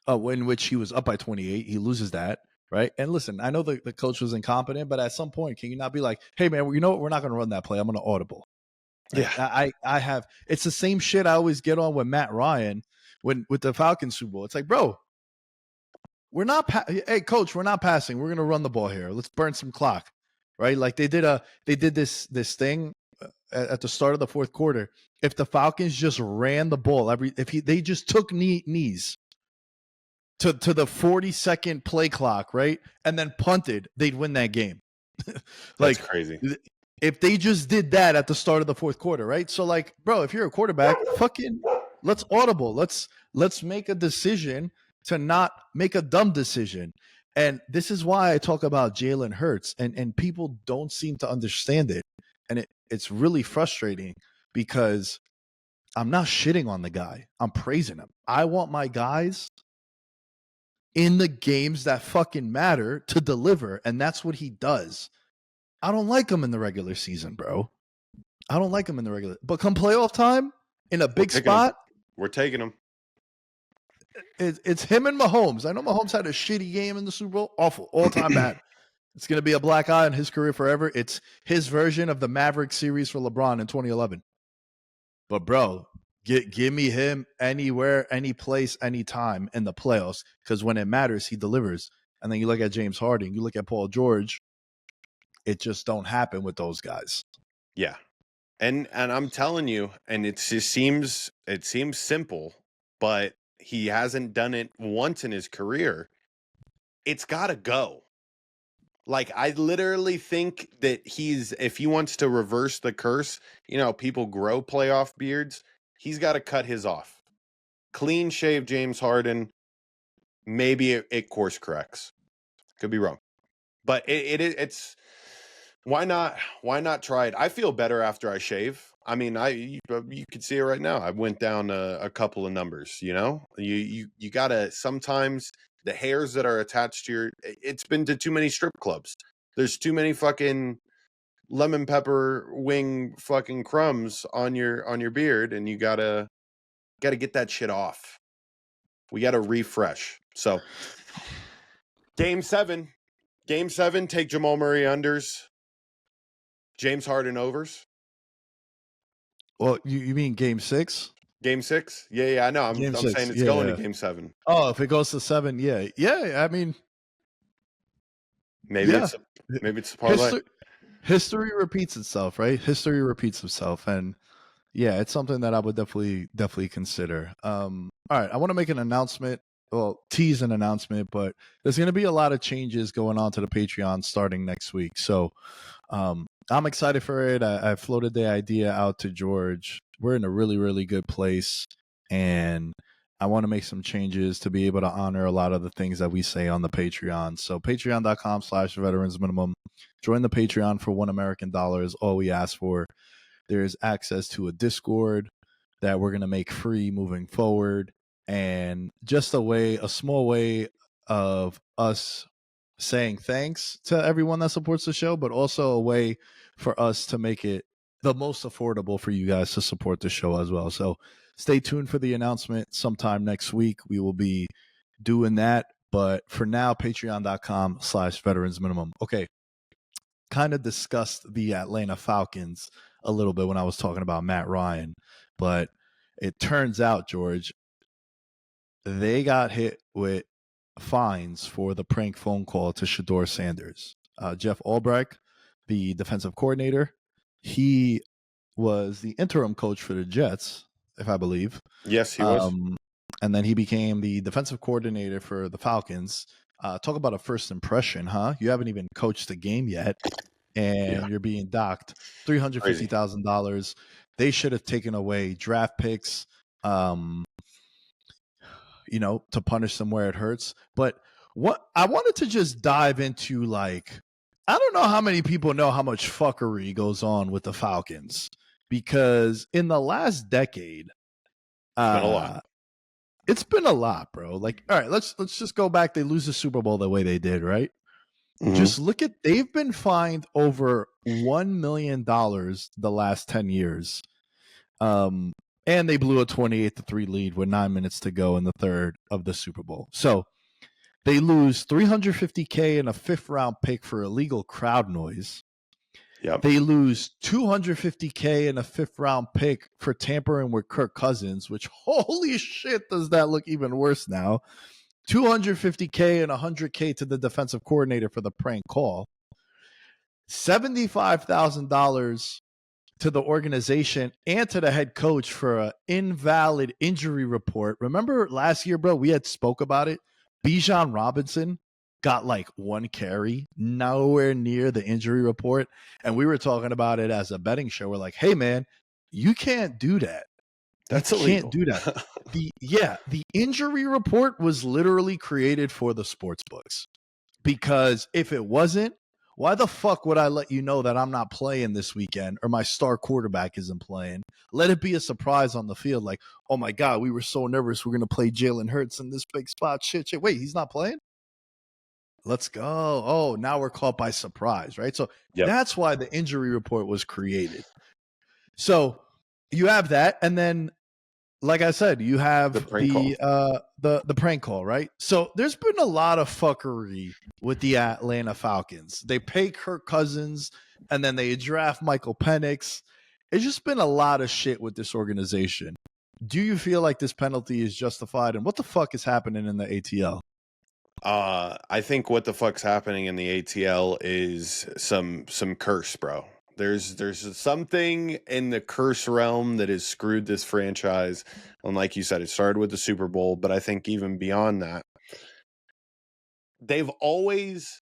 in which he was up by 28. He loses that, right? And listen, I know the coach was incompetent, but at some point, can you not be like, hey, man, you know what? We're not going to run that play. I'm going to audible. Right? Yeah. I have – it's the same shit I always get on with Matt Ryan with the Falcons Super Bowl. It's like, bro, we're not hey, coach, we're not passing. We're going to run the ball here. Let's burn some clock, right? Like they did this thing at the start of the fourth quarter. If the Falcons just ran the ball, they just took knees to the 40-second play clock, right? And then punted, they'd win that game. That's crazy. If they just did that at the start of the fourth quarter, right? So like, bro, if you're a quarterback, fucking let's audible. Let's make a decision to not make a dumb decision. And this is why I talk about Jalen Hurts, and people don't seem to understand it. And it's really frustrating because I'm not shitting on the guy. I'm praising him. I want my guys in the games that fucking matter to deliver, and that's what he does. I don't like him in the regular season, bro. I don't like him in the regular. But come playoff time, in a big spot, we're taking him. It's him and Mahomes. I know Mahomes had a shitty game in the Super Bowl. Awful. All-time bad. It's going to be a black eye in his career forever. It's his version of the Maverick series for LeBron in 2011. But, bro, give me him anywhere, any place, anytime in the playoffs, because when it matters, he delivers. And then you look at James Harden, you look at Paul George, it just don't happen with those guys. Yeah. And I'm telling you, and it seems simple, but he hasn't done it once in his career. It's got to go. Like, I literally think that if he wants to reverse the curse, people grow playoff beards, he's got to cut his off. Clean shave James Harden, maybe it course corrects. Could be wrong. But it's why not try it? I feel better after I shave. I mean, you can see it right now. I went down a couple of numbers, you got to sometimes the hairs that are attached to it's been to too many strip clubs. There's too many fucking lemon pepper wing fucking crumbs on your beard, and you gotta get that shit off. We gotta refresh. So Game 7, take Jamal Murray unders, James Harden overs. Well, you mean Game 6? Game 6? Yeah, I know. I'm saying it's going to Game 7. Oh, if it goes to 7, yeah. I mean, maybe it's a parlay. History repeats itself, right? History repeats itself, and yeah, it's something that I would definitely consider. All right, I want to make an announcement. Well, tease an announcement, but there's going to be a lot of changes going on to the Patreon starting next week. So I'm excited for it. I floated the idea out to George. We're in a really, really good place, and I want to make some changes to be able to honor a lot of the things that we say on the Patreon. So patreon.com/veteransminimum. Join the Patreon for $1 American. All we ask for. There's access to a Discord that we're going to make free moving forward, and just a small way of us saying thanks to everyone that supports the show, but also a way for us to make it the most affordable for you guys to support the show as well. So stay tuned for the announcement sometime next week. We will be doing that. But for now, patreon.com/veteransminimum. Okay. Kind of discussed the Atlanta Falcons a little bit when I was talking about Matt Ryan, but it turns out, George, they got hit with fines for the prank phone call to Shedeur Sanders. Jeff Albrecht, the defensive coordinator, he was the interim coach for the Jets, if I believe. Yes, he was. And then he became the defensive coordinator for the Falcons. Talk about a first impression, huh? You haven't even coached the game yet, and you're being docked $350,000. They should have taken away draft picks, to punish them where it hurts. But what I wanted to just dive into, like, I don't know how many people know how much fuckery goes on with the Falcons, because in the last decade, It's been a lot. It's been a lot, bro. Like, all right, let's just go back. They lose the Super Bowl the way they did, right? Mhm. Just look at, they've been fined over $1 million the last 10 years. And they blew a 28-3 lead with 9 minutes to go in the third of the Super Bowl. So they lose $350K and a 5th round pick for illegal crowd noise. Yep. They lose $250K and a 5th round pick for tampering with Kirk Cousins, which, holy shit, does that look even worse now. $250K and $100K to the defensive coordinator for the prank call. $75,000 to the organization and to the head coach for an invalid injury report. Remember last year, bro, we had spoke about it. Bijan Robinson got like 1 carry, nowhere near the injury report. And we were talking about it as a betting show. We're like, hey, man, you can't do that. That's you illegal. Can't do that. The injury report was literally created for the sports books, because if it wasn't, why the fuck would I let you know that I'm not playing this weekend or my star quarterback isn't playing? Let it be a surprise on the field. Like, oh my God, we were so nervous. We're going to play Jalen Hurts in this big spot. Shit. Wait, he's not playing? Let's go. Oh, now we're caught by surprise, right? So That's why the injury report was created. So you have that. And then, like I said, you have the prank call, right? So there's been a lot of fuckery with the Atlanta Falcons. They pay Kirk Cousins, and then they draft Michael Penix. It's just been a lot of shit with this organization. Do you feel like this penalty is justified? And what the fuck is happening in the ATL? I think what the fuck's happening in the ATL is some curse, bro. There's something in the curse realm that has screwed this franchise. And like you said, it started with the Super Bowl, but I think even beyond that, they've always...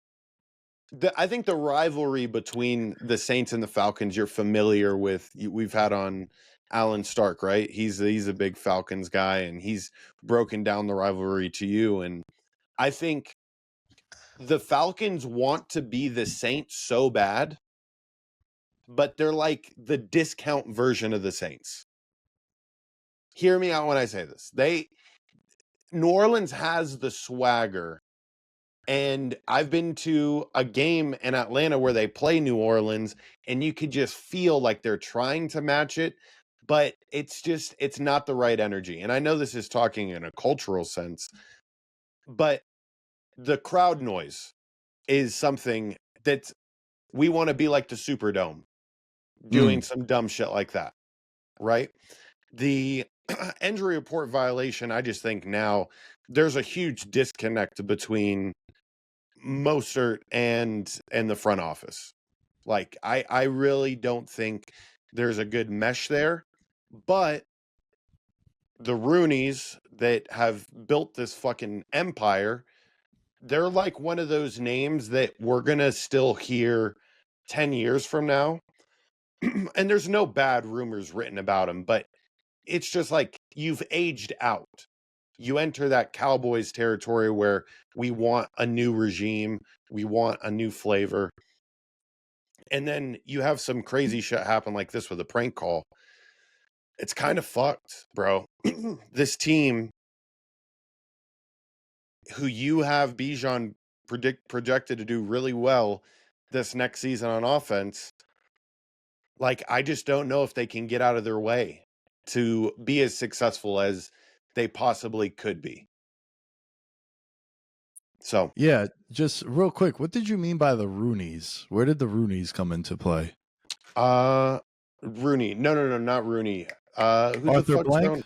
I think the rivalry between the Saints and the Falcons, you're familiar with. We've had on Alan Stark, right? He's a big Falcons guy, and he's broken down the rivalry to you. And I think the Falcons want to be the Saints so bad, but they're like the discount version of the Saints. Hear me out when I say this. New Orleans has the swagger, and I've been to a game in Atlanta where they play New Orleans, and you could just feel like they're trying to match it, but it's not the right energy. And I know this is talking in a cultural sense, but the crowd noise is something that we want to be like the Superdome, doing some dumb shit like that, right? The injury report violation, I just think now there's a huge disconnect between Mostert and the front office. Like, I really don't think there's a good mesh there, but the Rooneys that have built this fucking empire, they're like one of those names that we're going to still hear 10 years from now. And there's no bad rumors written about them, but it's just like you've aged out. You enter that Cowboys territory where we want a new regime, we want a new flavor. And then you have some crazy shit happen like this with a prank call. It's kind of fucked, bro. This team who you have Bijan projected to do really well this next season on offense, like, I just don't know if they can get out of their way to be as successful as they possibly could be. So yeah, just real quick, what did you mean by the Rooneys? Where did the Rooneys come into play? Rooney. No, not Rooney. Who Arthur the fuck's Blank? known?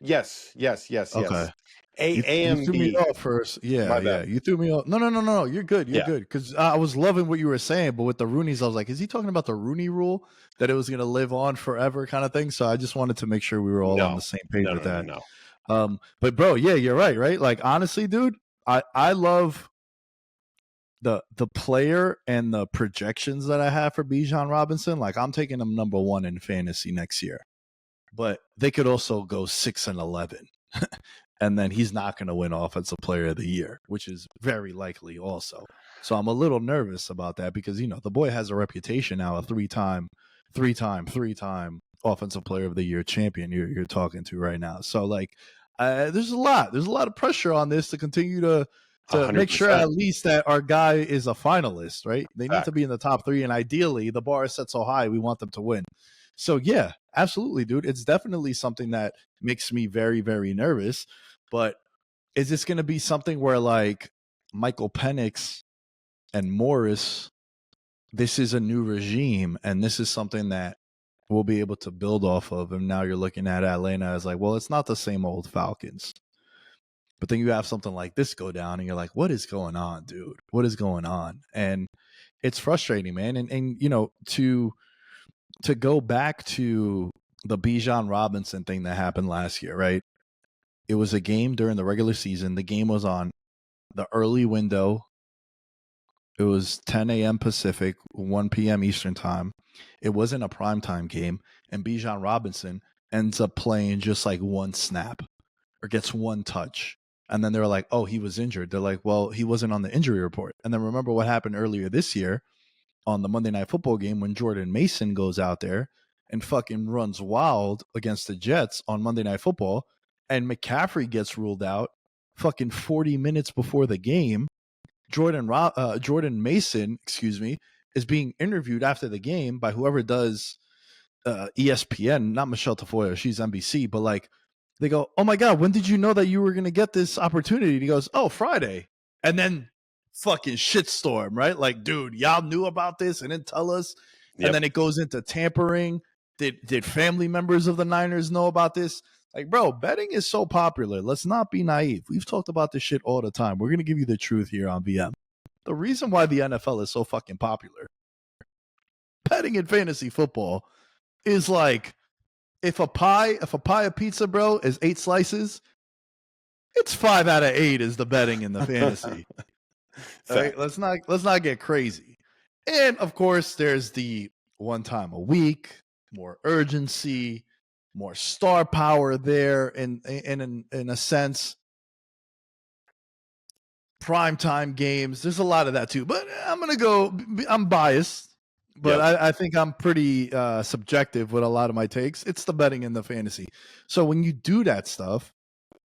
Yes. Okay. You AMB. threw me off first. Yeah. You threw me off. No. You're good. You're good. Because I was loving what you were saying, but with the Rooneys, I was like, is he talking about the Rooney Rule, that it was going to live on forever kind of thing? So I just wanted to make sure we were all on the same page with that. No. But bro, yeah, you're right? Like, honestly, dude, I love the player and the projections that I have for Bijan Robinson. Like, I'm taking him number 1 in fantasy next year, but they could also go 6-11. And then he's not going to win Offensive Player of the Year, which is very likely also. So I'm a little nervous about that because, the boy has a reputation now, a three-time offensive player of the year champion you're talking to right now. So like, there's a lot of pressure on this to continue to make sure 100%. at least that our guy is a finalist, right? They need to Fact. be in the top 3, and ideally the bar is set so high we want them to win. So yeah, absolutely, dude. It's definitely something that makes me very, very nervous. But is this going to be something where like Michael Penix and Morris, this is a new regime, and this is something that we'll be able to build off of? And now you're looking at Atlanta as like, well, it's not the same old Falcons. But then you have something like this go down, and you're like, what is going on, dude? What is going on? And it's frustrating, man. And you know, to go back to the Bijan Robinson thing that happened last year, right? It was a game during the regular season. The game was on the early window. It was 10 a.m. Pacific, 1 p.m. Eastern time. It wasn't a primetime game. And Bijan Robinson ends up playing just like one snap or gets one touch. And then they're like, oh, he was injured. They're like, well, he wasn't on the injury report. And then remember what happened earlier this year on the Monday Night Football game when Jordan Mason goes out there and fucking runs wild against the Jets on Monday Night Football. And McCaffrey gets ruled out fucking 40 minutes before the game. Jordan Mason, is being interviewed after the game by whoever does ESPN, not Michelle Tafoya, she's NBC, but like they go, oh my God, when did you know that you were going to get this opportunity? And he goes, oh, Friday. And then fucking shitstorm, right? Like, dude, y'all knew about this and didn't tell us. Yep. And then it goes into tampering. Did family members of the Niners know about this? Like, bro, betting is so popular. Let's not be naive. We've talked about this shit all the time. We're going to give you the truth here on VM. The reason why the NFL is so fucking popular, betting in fantasy football, is like, if a pie of pizza, bro, is 8 slices, it's 5 out of 8 is the betting in the fantasy. Right? Let's not get crazy. And of course, there's the one time a week, more urgency, more star power there in a sense. Primetime games, there's a lot of that too. But I'm biased. But yep. I think I'm pretty subjective with a lot of my takes. It's the betting in the fantasy. So when you do that stuff,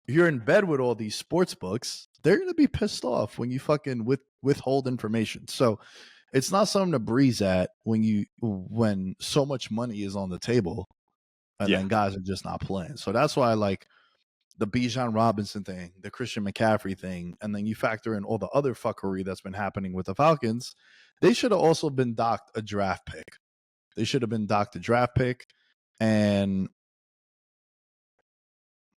you're in bed with all these sports books. They're going to be pissed off when you fucking withhold information. So it's not something to breeze at when so much money is on the table and then guys are just not playing. So that's why I like the Bijan Robinson thing, the Christian McCaffrey thing, and then you factor in all the other fuckery that's been happening with the Falcons. They should have also been docked a draft pick. And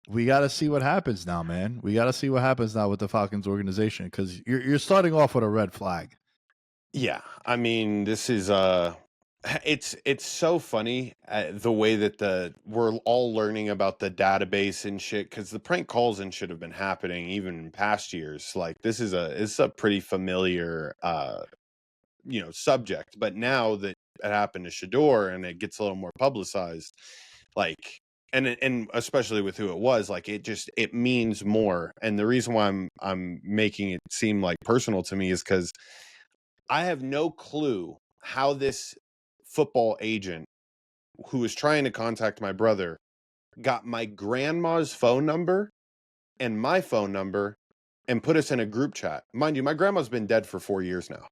we got to see what happens now, man. We got to see what happens now with the Falcons organization, because you're starting off with a red flag. Yeah, I mean, this is it's so funny the way that we're all learning about the database and shit, because the prank calls and shit have been happening even in past years. Like it's a pretty familiar subject, but now that it happened to Shedeur and it gets a little more publicized, like, and especially with who it was, like it means more. And the reason why I'm making it seem like personal to me is because I have no clue how this football agent who was trying to contact my brother got my grandma's phone number and my phone number and put us in a group chat. Mind you, my grandma's been dead for 4 years now.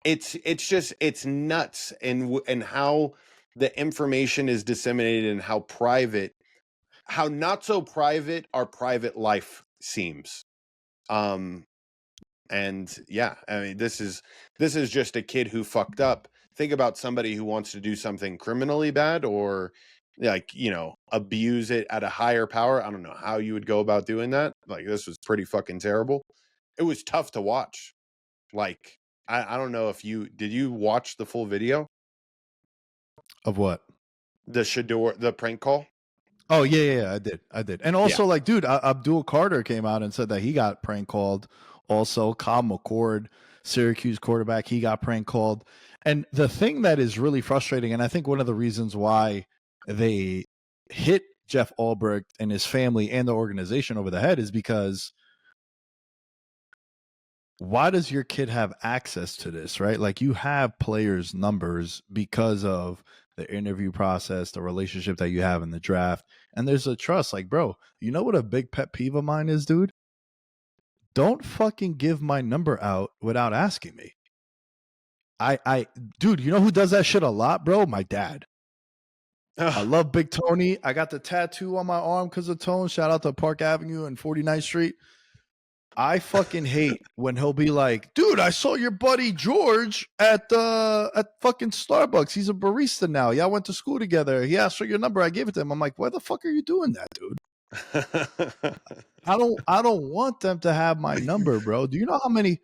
It's nuts, and how the information is disseminated and how not so private our private life seems. And yeah, I mean, this is just a kid who fucked up. Think about somebody who wants to do something criminally bad or like, abuse it at a higher power. I don't know how you would go about doing that. Like, this was pretty fucking terrible. It was tough to watch. Like, I don't know if did you watch the full video? Of what? The Shedeur, the prank call? Oh, yeah, I did. And also, like, dude, Abdul Carter came out and said that he got prank called. Also, Kyle McCord, Syracuse quarterback, he got prank called. And the thing that is really frustrating, and I think one of the reasons why they hit Jeff Albrecht and his family and the organization over the head is because why does your kid have access to this, right? Like, you have players' numbers because of the interview process, the relationship that you have in the draft, and there's a trust. Like, bro, you know what a big pet peeve of mine is, dude? Don't fucking give my number out without asking me. Dude, you know who does that shit a lot, bro? My dad. I love Big Tony. I got the tattoo on my arm because of Tone. Shout out to Park Avenue and 49th Street. I fucking hate when he'll be like, dude, I saw your buddy George at fucking Starbucks. He's a barista now. Yeah, I went to school together. He asked for your number. I gave it to him. I'm like, why the fuck are you doing that, dude? I don't want them to have my number, bro. Do you know how many?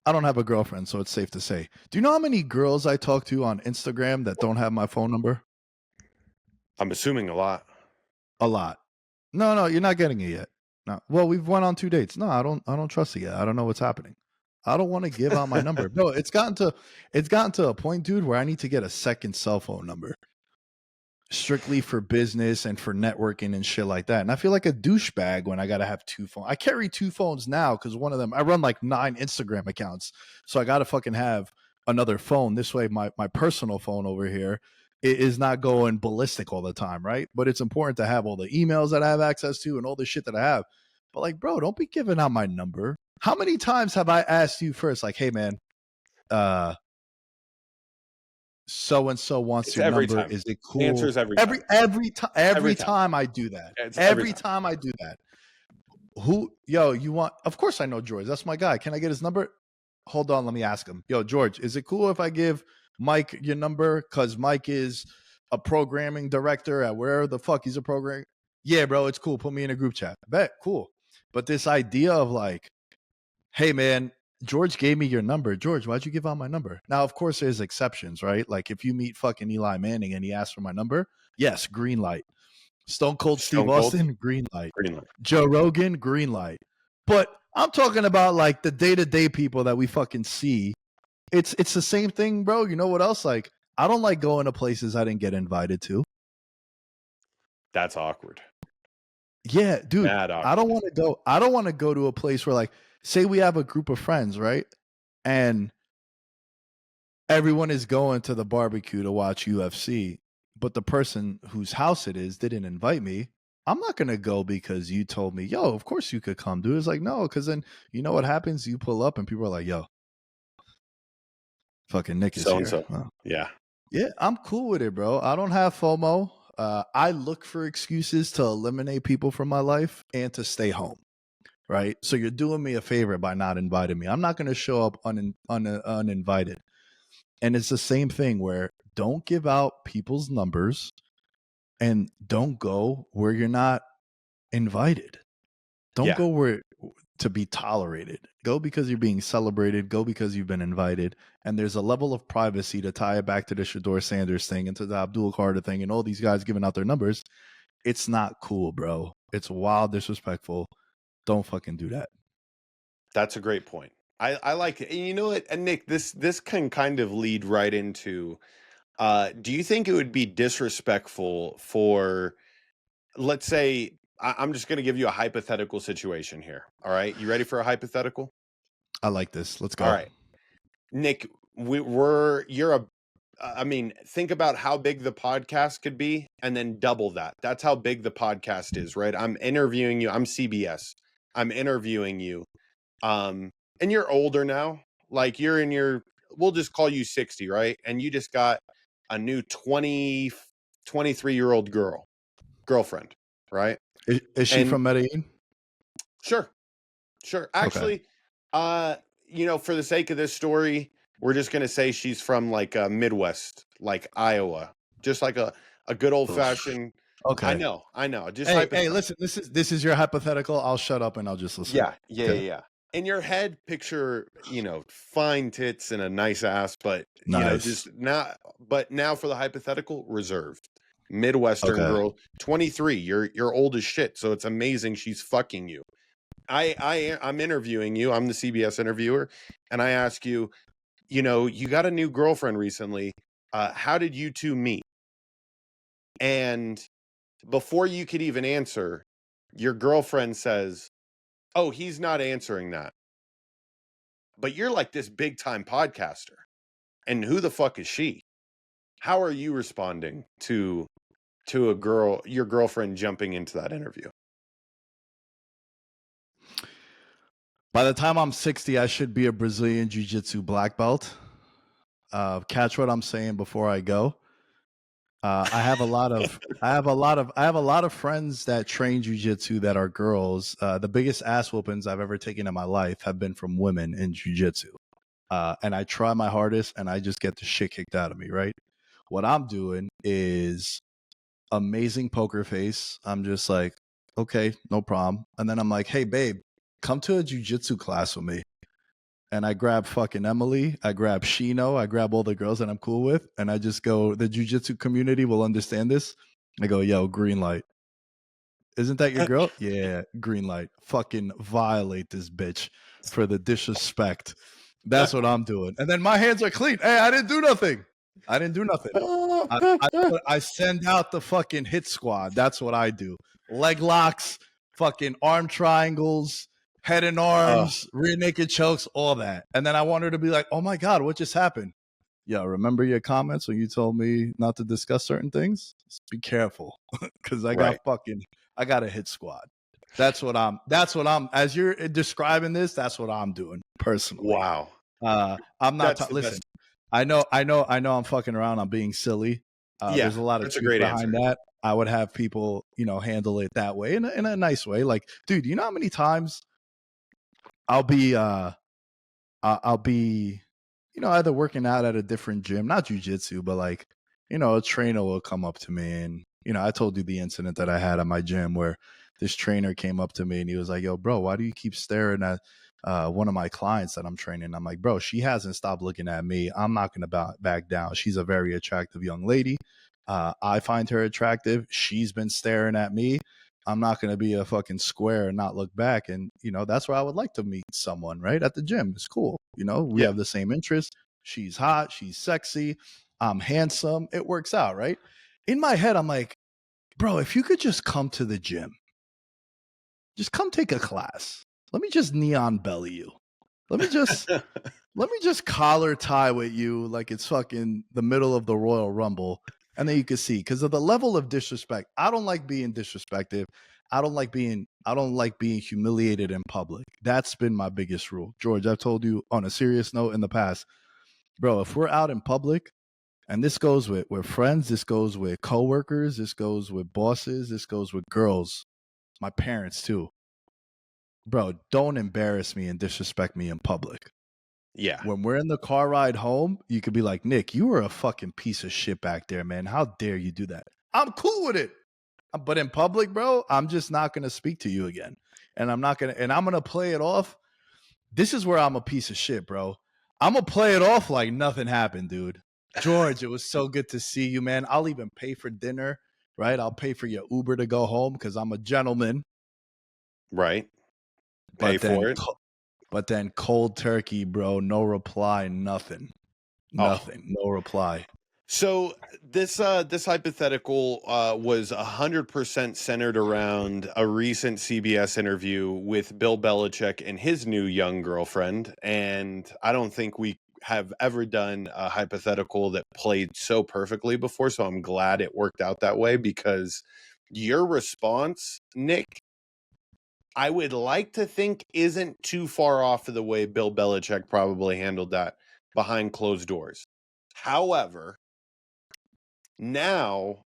I don't have a girlfriend, so it's safe to say. Do you know how many girls I talk to on Instagram that don't have my phone number? I'm assuming a lot. A lot. No, you're not getting it yet. No. Well, we've went on 2 dates. No, I don't trust it yet. I don't know what's happening. I don't want to give out my number. No, it's gotten to a point, dude, where I need to get a second cell phone number. Strictly for business and for networking and shit like that. And I feel like a douchebag when I gotta have 2 phones. I carry 2 phones now because one of them, I run like 9 Instagram accounts. So I gotta fucking have another phone. This way my personal phone over here is not going ballistic all the time, right? But it's important to have all the emails that I have access to and all the shit that I have. But like, bro, don't be giving out my number. How many times have I asked you first, like, hey man, so and so wants your number. Time. Is it cool? The answer is every time. Every time I do that. Every time I do that. You want? Of course I know George. That's my guy. Can I get his number? Hold on, let me ask him. Yo, George, is it cool if I give Mike your number? Because Mike is a programming director at wherever the fuck he's a programmer. Yeah, bro, it's cool. Put me in a group chat. I bet, cool. But this idea of like, hey man, George gave me your number. George, why'd you give out my number? Now, of course, there's exceptions, right? Like if you meet fucking Eli Manning and he asks for my number, yes, green light. Stone Cold Steve Austin, green light. Green light. Joe Rogan, green light. But I'm talking about like the day-to-day people that we fucking see. It's the same thing, bro. You know what else? Like, I don't like going to places I didn't get invited to. That's awkward. Yeah, dude. I don't want to go to a place where like, say we have a group of friends, right? And everyone is going to the barbecue to watch UFC, but the person whose house it is didn't invite me. I'm not going to go because you told me, yo, of course you could come, dude. It's like, no, because then you know what happens? You pull up and people are like, yo, fucking Nick is here. Huh. Yeah. Yeah, I'm cool with it, bro. I don't have FOMO. I look for excuses to eliminate people from my life and to stay home. Right. So you're doing me a favor by not inviting me. I'm not going to show up uninvited. And it's the same thing where don't give out people's numbers and don't go where you're not invited. Don't go where to be tolerated. Go because you're being celebrated. Go because you've been invited. And there's a level of privacy to tie it back to the Shedeur Sanders thing and to the Abdul Carter thing and all these guys giving out their numbers. It's not cool, bro. It's wild, disrespectful. Don't fucking do that. That's a great point. I like it. And you know what, and Nick, this can kind of lead right into, do you think it would be disrespectful for, let's say, I'm just going to give you a hypothetical situation here. All right. You ready for a hypothetical? I like this. Let's go. All right. Nick, think about how big the podcast could be and then double that. That's how big the podcast is, right? I'm interviewing you. I'm CBS. I'm interviewing you. And you're older now. Like you're in we'll just call you 60, right? And you just got a new 23-year-old girlfriend, right? Is she from Medellin? Sure. Actually, for the sake of this story, we're just going to say she's from like Midwest, like Iowa, just like a good old fashioned. Okay. I know. Just hey, listen, this is your hypothetical. I'll shut up and I'll just listen. Yeah. In your head, picture, fine tits and a nice ass, but nice. But now for the hypothetical, reserved. Midwestern girl, 23. You're old as shit, so it's amazing she's fucking you. I'm interviewing you. I'm the CBS interviewer, and I ask you, you got a new girlfriend recently. How did you two meet? And before you could even answer, your girlfriend says, oh, he's not answering that. But you're like this big time podcaster. And who the fuck is she? How are you responding to your girlfriend jumping into that interview? By the time I'm 60, I should be a Brazilian Jiu-Jitsu black belt. Catch what I'm saying before I go. I have a lot of friends that train jiu-jitsu that are girls. The biggest ass whoopings I've ever taken in my life have been from women in jiu-jitsu. And I try my hardest and I just get the shit kicked out of me, right? What I'm doing is amazing poker face. I'm just like, okay, no problem. And then I'm like, hey, babe, come to a jiu-jitsu class with me. And I grab fucking Emily, I grab Shino, I grab all the girls that I'm cool with, and I just go, the jiu-jitsu community will understand this. I go, yo, green light. Isn't that your girl? Yeah, green light. Fucking violate this bitch for the disrespect. That's what I'm doing. And then my hands are clean. Hey, I didn't do nothing. I send out the fucking hit squad. That's what I do. Leg locks, fucking arm triangles, head and arms, rear naked chokes, all that. And then I want her to be like, oh my God, what just happened? Yeah, remember your comments when you told me not to discuss certain things? Just be careful. Because I got a hit squad. That's what I'm, as you're describing this, that's what I'm doing personally. Wow. I'm not, listen, I know I'm fucking around. I'm being silly. There's a lot of truth behind that. I would have people, handle it that way in a nice way. Like, dude, you know how many times I'll be, either working out at a different gym, not jujitsu, but like, a trainer will come up to me and, I told you the incident that I had at my gym where this trainer came up to me and he was like, yo, bro, why do you keep staring at one of my clients that I'm training? I'm like, bro, she hasn't stopped looking at me. I'm not going to back down. She's a very attractive young lady. I find her attractive. She's been staring at me. I'm not going to be a fucking square and not look back. And, that's where I would like to meet someone, right? At the gym. It's cool. We have the same interests. She's hot. She's sexy. I'm handsome. It works out, right? In my head, I'm like, bro, if you could just come to the gym, just come take a class. Let me just neon belly you. Let me just collar tie with you like it's fucking the middle of the Royal Rumble. And then you can see, because of the level of disrespect, I don't like being disrespected. I don't like being humiliated in public. That's been my biggest rule. George, I've told you on a serious note in the past, bro, if we're out in public, and this goes with friends, this goes with coworkers, this goes with bosses, this goes with girls, my parents too. Bro, don't embarrass me and disrespect me in public. Yeah. When we're in the car ride home, you could be like, Nick, you were a fucking piece of shit back there, man. How dare you do that? I'm cool with it. But in public, bro, I'm just not going to speak to you again. And I'm going to play it off. This is where I'm a piece of shit, bro. I'm going to play it off like nothing happened, dude. George, it was so good to see you, man. I'll even pay for dinner, right? I'll pay for your Uber to go home because I'm a gentleman. Right. Pay for it. But then cold turkey, bro, no reply, nothing. Nothing, no reply. So this hypothetical was 100% centered around a recent CBS interview with Bill Belichick and his new young girlfriend. And I don't think we have ever done a hypothetical that played so perfectly before. So I'm glad it worked out that way, because your response, Nick, I would like to think isn't too far off of the way Bill Belichick probably handled that behind closed doors. However, now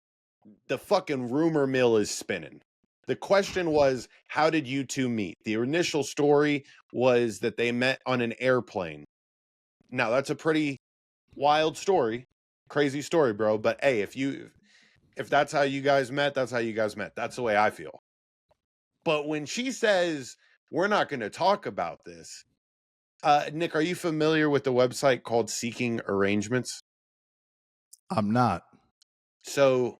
the fucking rumor mill is spinning. The question was, how did you two meet? The initial story was that they met on an airplane. Now, that's a pretty wild story. Crazy story, bro. But hey, if that's how you guys met, that's how you guys met. That's the way I feel. But when she says, we're not going to talk about this, Nick, are you familiar with the website called Seeking Arrangements? I'm not. So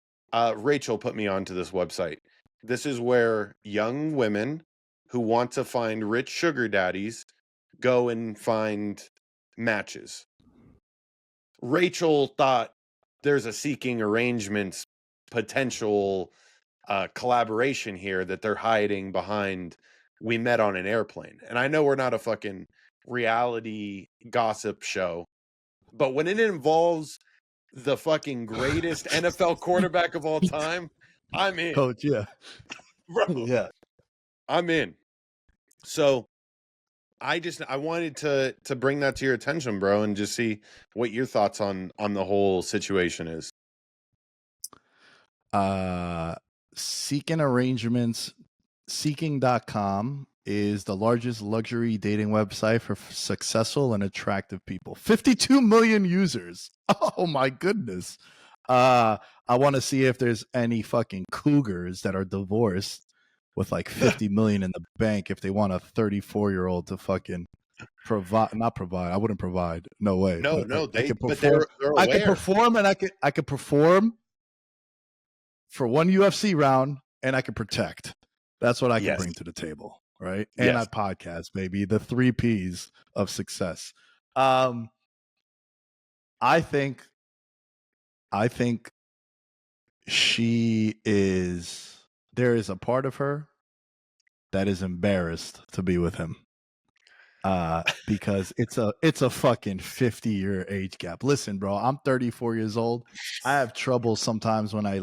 Rachel put me onto this website. This is where young women who want to find rich sugar daddies go and find matches. Rachel thought there's a Seeking Arrangements potential collaboration here that they're hiding behind we met on an airplane. And I know we're not a fucking reality gossip show, but when it involves the fucking greatest NFL quarterback of all time, I'm in. Coach, yeah. Bro, Yeah. I'm in. So I wanted to bring that to your attention, bro, and just see what your thoughts on the whole situation is. Seeking arrangements, seeking.com is the largest luxury dating website for successful and attractive people. 52 million users. Oh my goodness. I want to see if there's any fucking cougars that are divorced with like 50 million in the bank if they want a 34-year-old to fucking not provide. I wouldn't provide. No way. No, I could perform. but they're aware. I could perform, and I could perform for one UFC round, and I could protect. That's what I can bring to the table, right? And I podcast, baby. The 3 Ps of success. I think there is a part of her that is embarrassed to be with him. Because it's a fucking 50-year age gap. Listen, bro, I'm 34 years old. I have trouble sometimes when I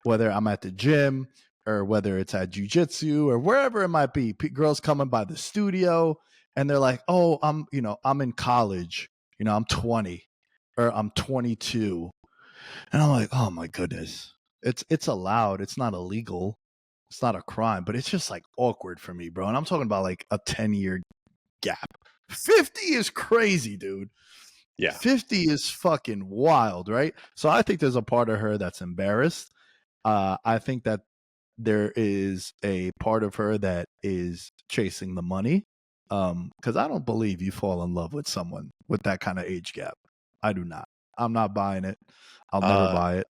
whether I'm at the gym or whether it's at jujitsu or wherever it might be. Girls coming by the studio and they're like, "Oh, I'm in college. I'm 20 or I'm 22." And I'm like, "Oh my goodness." It's allowed. It's not illegal. It's not a crime, but it's just like awkward for me, bro. And I'm talking about like a 10-year gap. 50 is crazy, dude. Yeah. 50 is fucking wild, right? So I think there's a part of her that's embarrassed. I think that there is a part of her that is chasing the money. Because I don't believe you fall in love with someone with that kind of age gap. I do not. I'm not buying it. I'll never buy it.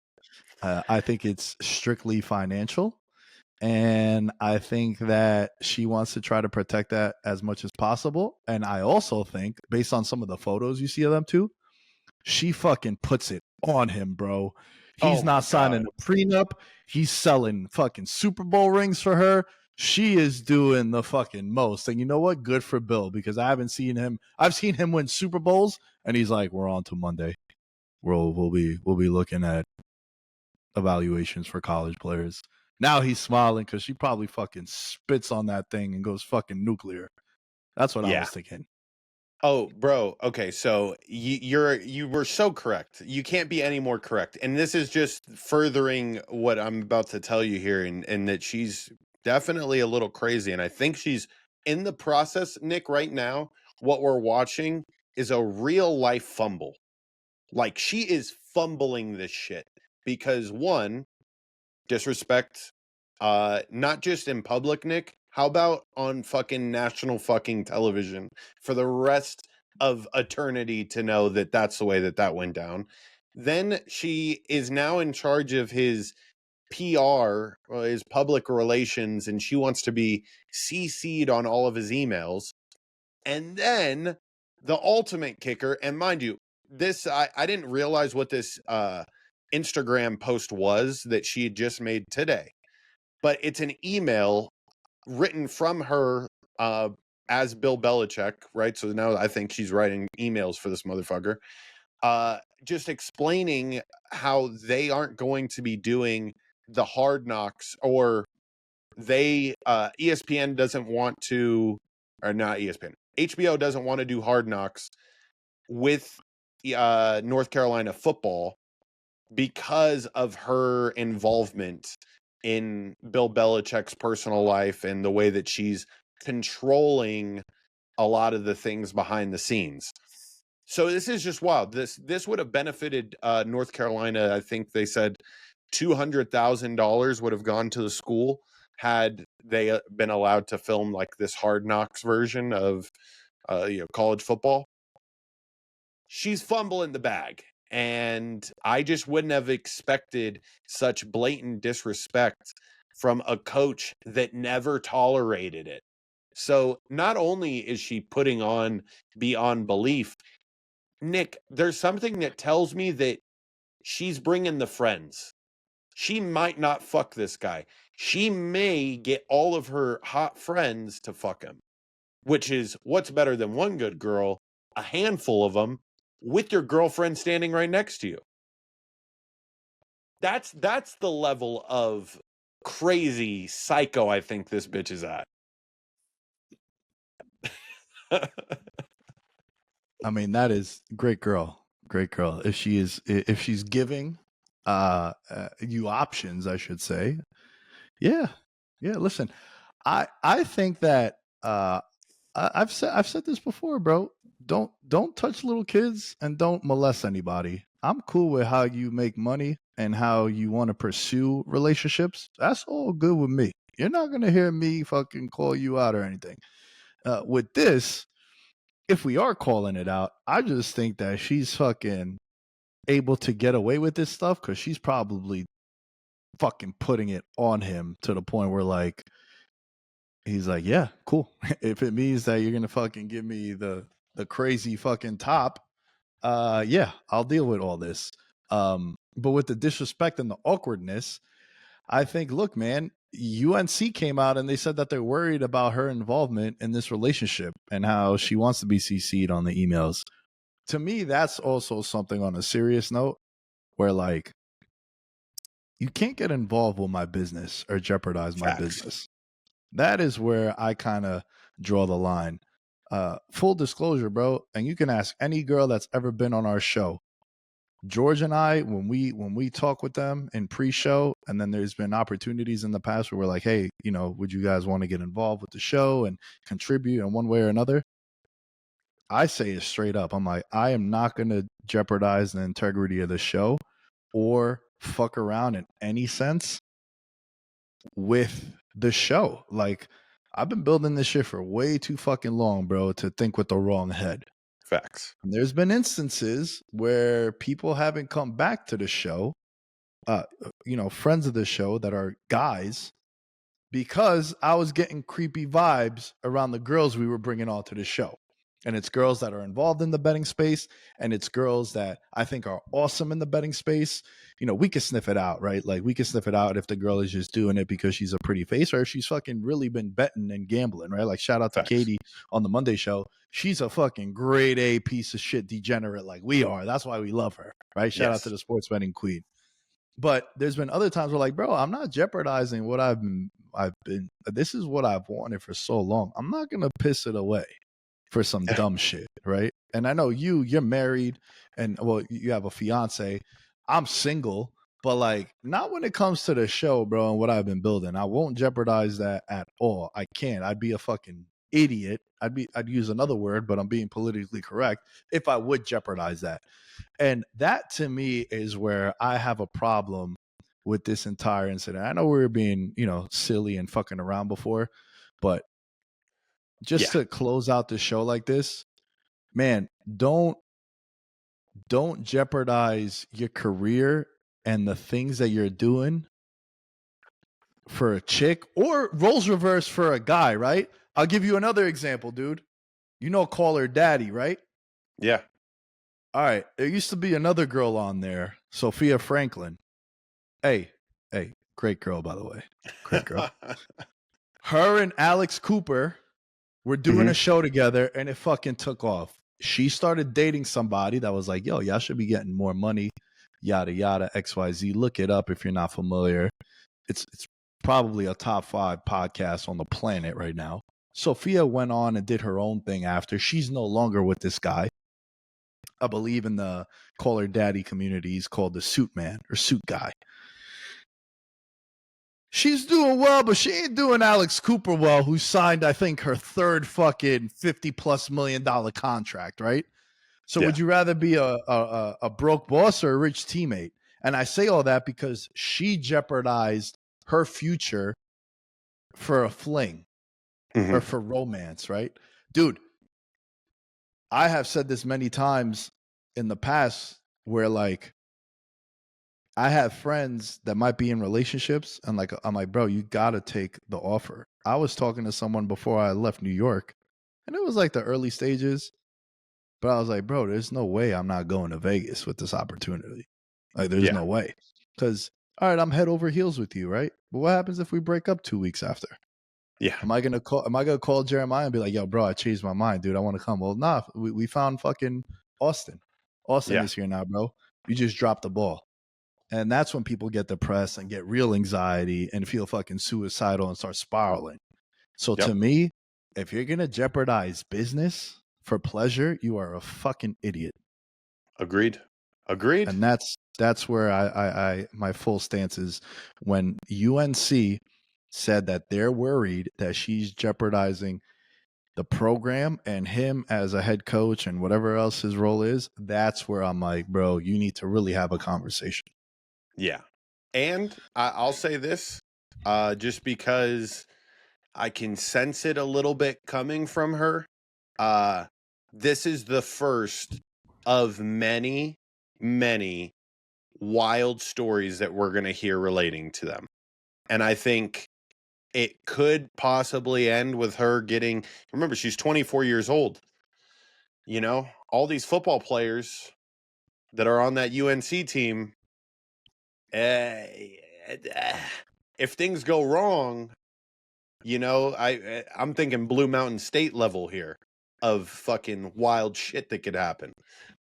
I think it's strictly financial. And I think that she wants to try to protect that as much as possible. And I also think, based on some of the photos you see of them too, she fucking puts it on him, bro. He's not signing a prenup. He's selling fucking Super Bowl rings for her. She is doing the fucking most. And you know what? Good for Bill, because I haven't seen him. I've seen him win Super Bowls, and he's like, "We're on to Monday. We'll be looking at evaluations for college players." Now he's smiling because she probably fucking spits on that thing and goes fucking nuclear. That's what I was thinking. Oh, bro. Okay, so you were so correct. You can't be any more correct. And this is just furthering what I'm about to tell you here, and that she's definitely a little crazy. And I think she's in the process, Nick, right now. What we're watching is a real life fumble. Like, she is fumbling this shit because, one, disrespect, not just in public, Nick. How about on fucking national fucking television for the rest of eternity to know that that's the way that went down? Then she is now in charge of his PR, his public relations, and she wants to be CC'd on all of his emails. And then the ultimate kicker, and mind you, this I didn't realize what this Instagram post was that she had just made today, but it's an email written from her as Bill Belichick, right? So now I think she's writing emails for this motherfucker, just explaining how they aren't going to be doing the Hard Knocks, or they ESPN doesn't want to, or not ESPN, HBO doesn't want to do Hard Knocks with North Carolina football because of her involvement in Bill Belichick's personal life and the way that she's controlling a lot of the things behind the scenes. So this is just wild. This would have benefited North Carolina. I think they said $200,000 would have gone to the school had they been allowed to film like this Hard Knocks version of college football. She's fumbling the bag. And I just wouldn't have expected such blatant disrespect from a coach that never tolerated it. So not only is she putting on beyond belief, Nick, there's something that tells me that she's bringing the friends. She might not fuck this guy. She may get all of her hot friends to fuck him, which is what's better than one good girl, a handful of them, with your girlfriend standing right next to you. That's the level of crazy psycho I think this bitch is at. I mean, that is great girl. Great girl. If she's giving you options, I should say. Yeah. Yeah, listen. I think that I've said this before, bro. Don't touch little kids and don't molest anybody. I'm cool with how you make money and how you want to pursue relationships. That's all good with me. You're not gonna hear me fucking call you out or anything. With this, if we are calling it out, I just think that she's fucking able to get away with this stuff because she's probably fucking putting it on him to the point where like he's like, yeah, cool. If it means that you're gonna fucking give me the crazy fucking top, yeah, I'll deal with all this. But with the disrespect and the awkwardness, I think, look, man, UNC came out and they said that they're worried about her involvement in this relationship and how she wants to be CC'd on the emails. To me, that's also something on a serious note where like you can't get involved with my business or jeopardize my business. That is where I kind of draw the line. Full disclosure, bro, and you can ask any girl that's ever been on our show. George and I, when we talk with them in pre-show, and then there's been opportunities in the past where we're like, hey, you know, would you guys want to get involved with the show and contribute in one way or another? I say it straight up. I'm like, I am not going to jeopardize the integrity of the show or fuck around in any sense with the show. Like, I've been building this shit for way too fucking long, bro, to think with the wrong head. Facts. And there's been instances where people haven't come back to the show, you know, friends of the show that are guys, because I was getting creepy vibes around the girls we were bringing onto the show. And it's girls that are involved in the betting space, and it's girls that I think are awesome in the betting space. You know, we can sniff it out, right? Like, we can sniff it out if the girl is just doing it because she's a pretty face, or if she's fucking really been betting and gambling, right? Like, shout out to Katie on the Monday show. She's a fucking grade A piece of shit degenerate like we are. That's why we love her, right? Shout out to the sports betting queen. But there's been other times where like, bro, I'm not jeopardizing what I've been, this is what I've wanted for so long. I'm not going to piss it away for some dumb shit, right? And I know you're married and, well, you have a fiance. I'm single, but like, not when it comes to the show, bro, and what I've been building. I won't jeopardize that at all. I can't. I'd be a fucking idiot. I'd use another word, but I'm being politically correct if I would jeopardize that. And that to me is where I have a problem with this entire incident. I know we were being, you know, silly and fucking around before, but just to close out the show like this, man, don't jeopardize your career and the things that you're doing for a chick, or roles reverse for a guy, right? I'll give you another example, dude. You know, Call Her Daddy, right? Yeah. All right. There used to be another girl on there, Sophia Franklin. Hey, great girl, by the way. Great girl. Her and Alex Cooper were doing a show together, and it fucking took off. She started dating somebody that was like, yo, y'all should be getting more money, yada, yada, XYZ. Look it up if you're not familiar. It's probably a top 5 podcast on the planet right now. Sophia went on and did her own thing after. She's no longer with this guy. I believe in the Call Her Daddy community, he's called the Suit Man or Suit Guy. She's doing well, but she ain't doing Alex Cooper well, who signed, I think, her third fucking $50+ million contract, right? So would you rather be a broke boss or a rich teammate? And I say all that because she jeopardized her future for a fling or for romance, right? Dude, I have said this many times in the past where like I have friends that might be in relationships and like I'm like, bro, you gotta take the offer. I was talking to someone before I left New York and it was like the early stages, but I was like, bro, there's no way I'm not going to Vegas with this opportunity. Like there's no way. Because all right, I'm head over heels with you, right? But what happens if we break up 2 weeks after? Yeah. Am I gonna call Jeremiah and be like, yo, bro, I changed my mind, dude. I want to come. Well, nah, we found fucking Austin. Austin is here now, bro. You just dropped the ball. And that's when people get depressed and get real anxiety and feel fucking suicidal and start spiraling. So to me, if you're going to jeopardize business for pleasure, you are a fucking idiot. Agreed. And that's where I my full stance is when UNC said that they're worried that she's jeopardizing the program and him as a head coach and whatever else his role is. That's where I'm like, bro, you need to really have a conversation. Yeah. And I'll say this, just because I can sense it a little bit coming from her. This is the first of many, many wild stories that we're going to hear relating to them. And I think it could possibly end with her getting, remember, she's 24 years old. You know, all these football players that are on that UNC team, if things go wrong, you know, I'm thinking Blue Mountain State level here of fucking wild shit that could happen.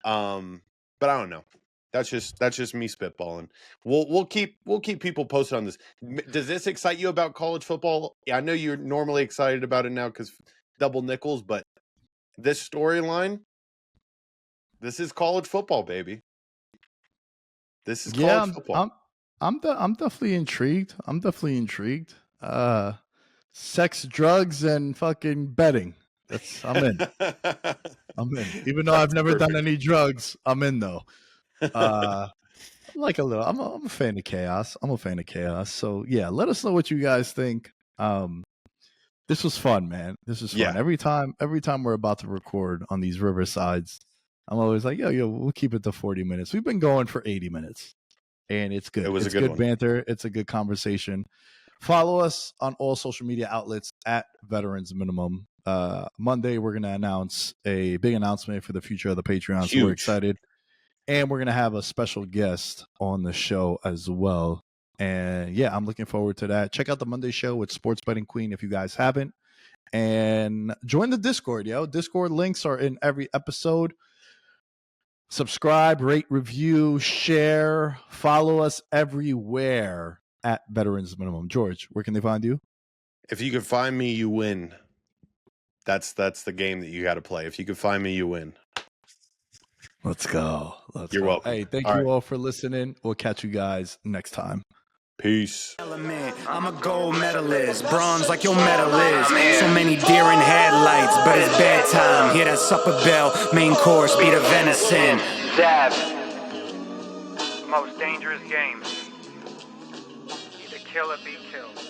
But I don't know. That's just me spitballing. We'll keep people posted on this. Does this excite you about college football? Yeah, I know you're normally excited about it now because double nickels, but this storyline, this is college football, baby. This is college football. I'm definitely intrigued. Sex, drugs, and fucking betting. I'm in. Even though I've never done any drugs, I'm in though. Like a little. I'm a fan of chaos. So yeah, let us know what you guys think. This was fun, man. This was fun. Yeah. Every time we're about to record on these riversides, I'm always like, yo, we'll keep it to 40 minutes. We've been going for 80 minutes. And it's good. It's a good banter. It's a good conversation. Follow us on all social media outlets at Veterans Minimum. Monday, we're going to announce a big announcement for the future of the Patreon. So we're excited. And we're going to have a special guest on the show as well. And yeah, I'm looking forward to that. Check out the Monday show with Sports Betting Queen if you guys haven't. And join the Discord, yo. Discord links are in every episode. Subscribe, rate, review, share, follow us everywhere at Veterans Minimum. George, where can they find you? If you can find me, you win. That's the game that you got to play. If you can find me, you win. Let's go. You're welcome. Hey, thank you all for listening. We'll catch you guys next time. Peace. I'm a gold medalist, bronze like your medal is. So many deer in headlights, but it's bedtime. Hear that supper bell, main course, be the venison. Dab. Most dangerous game. Either kill or be killed.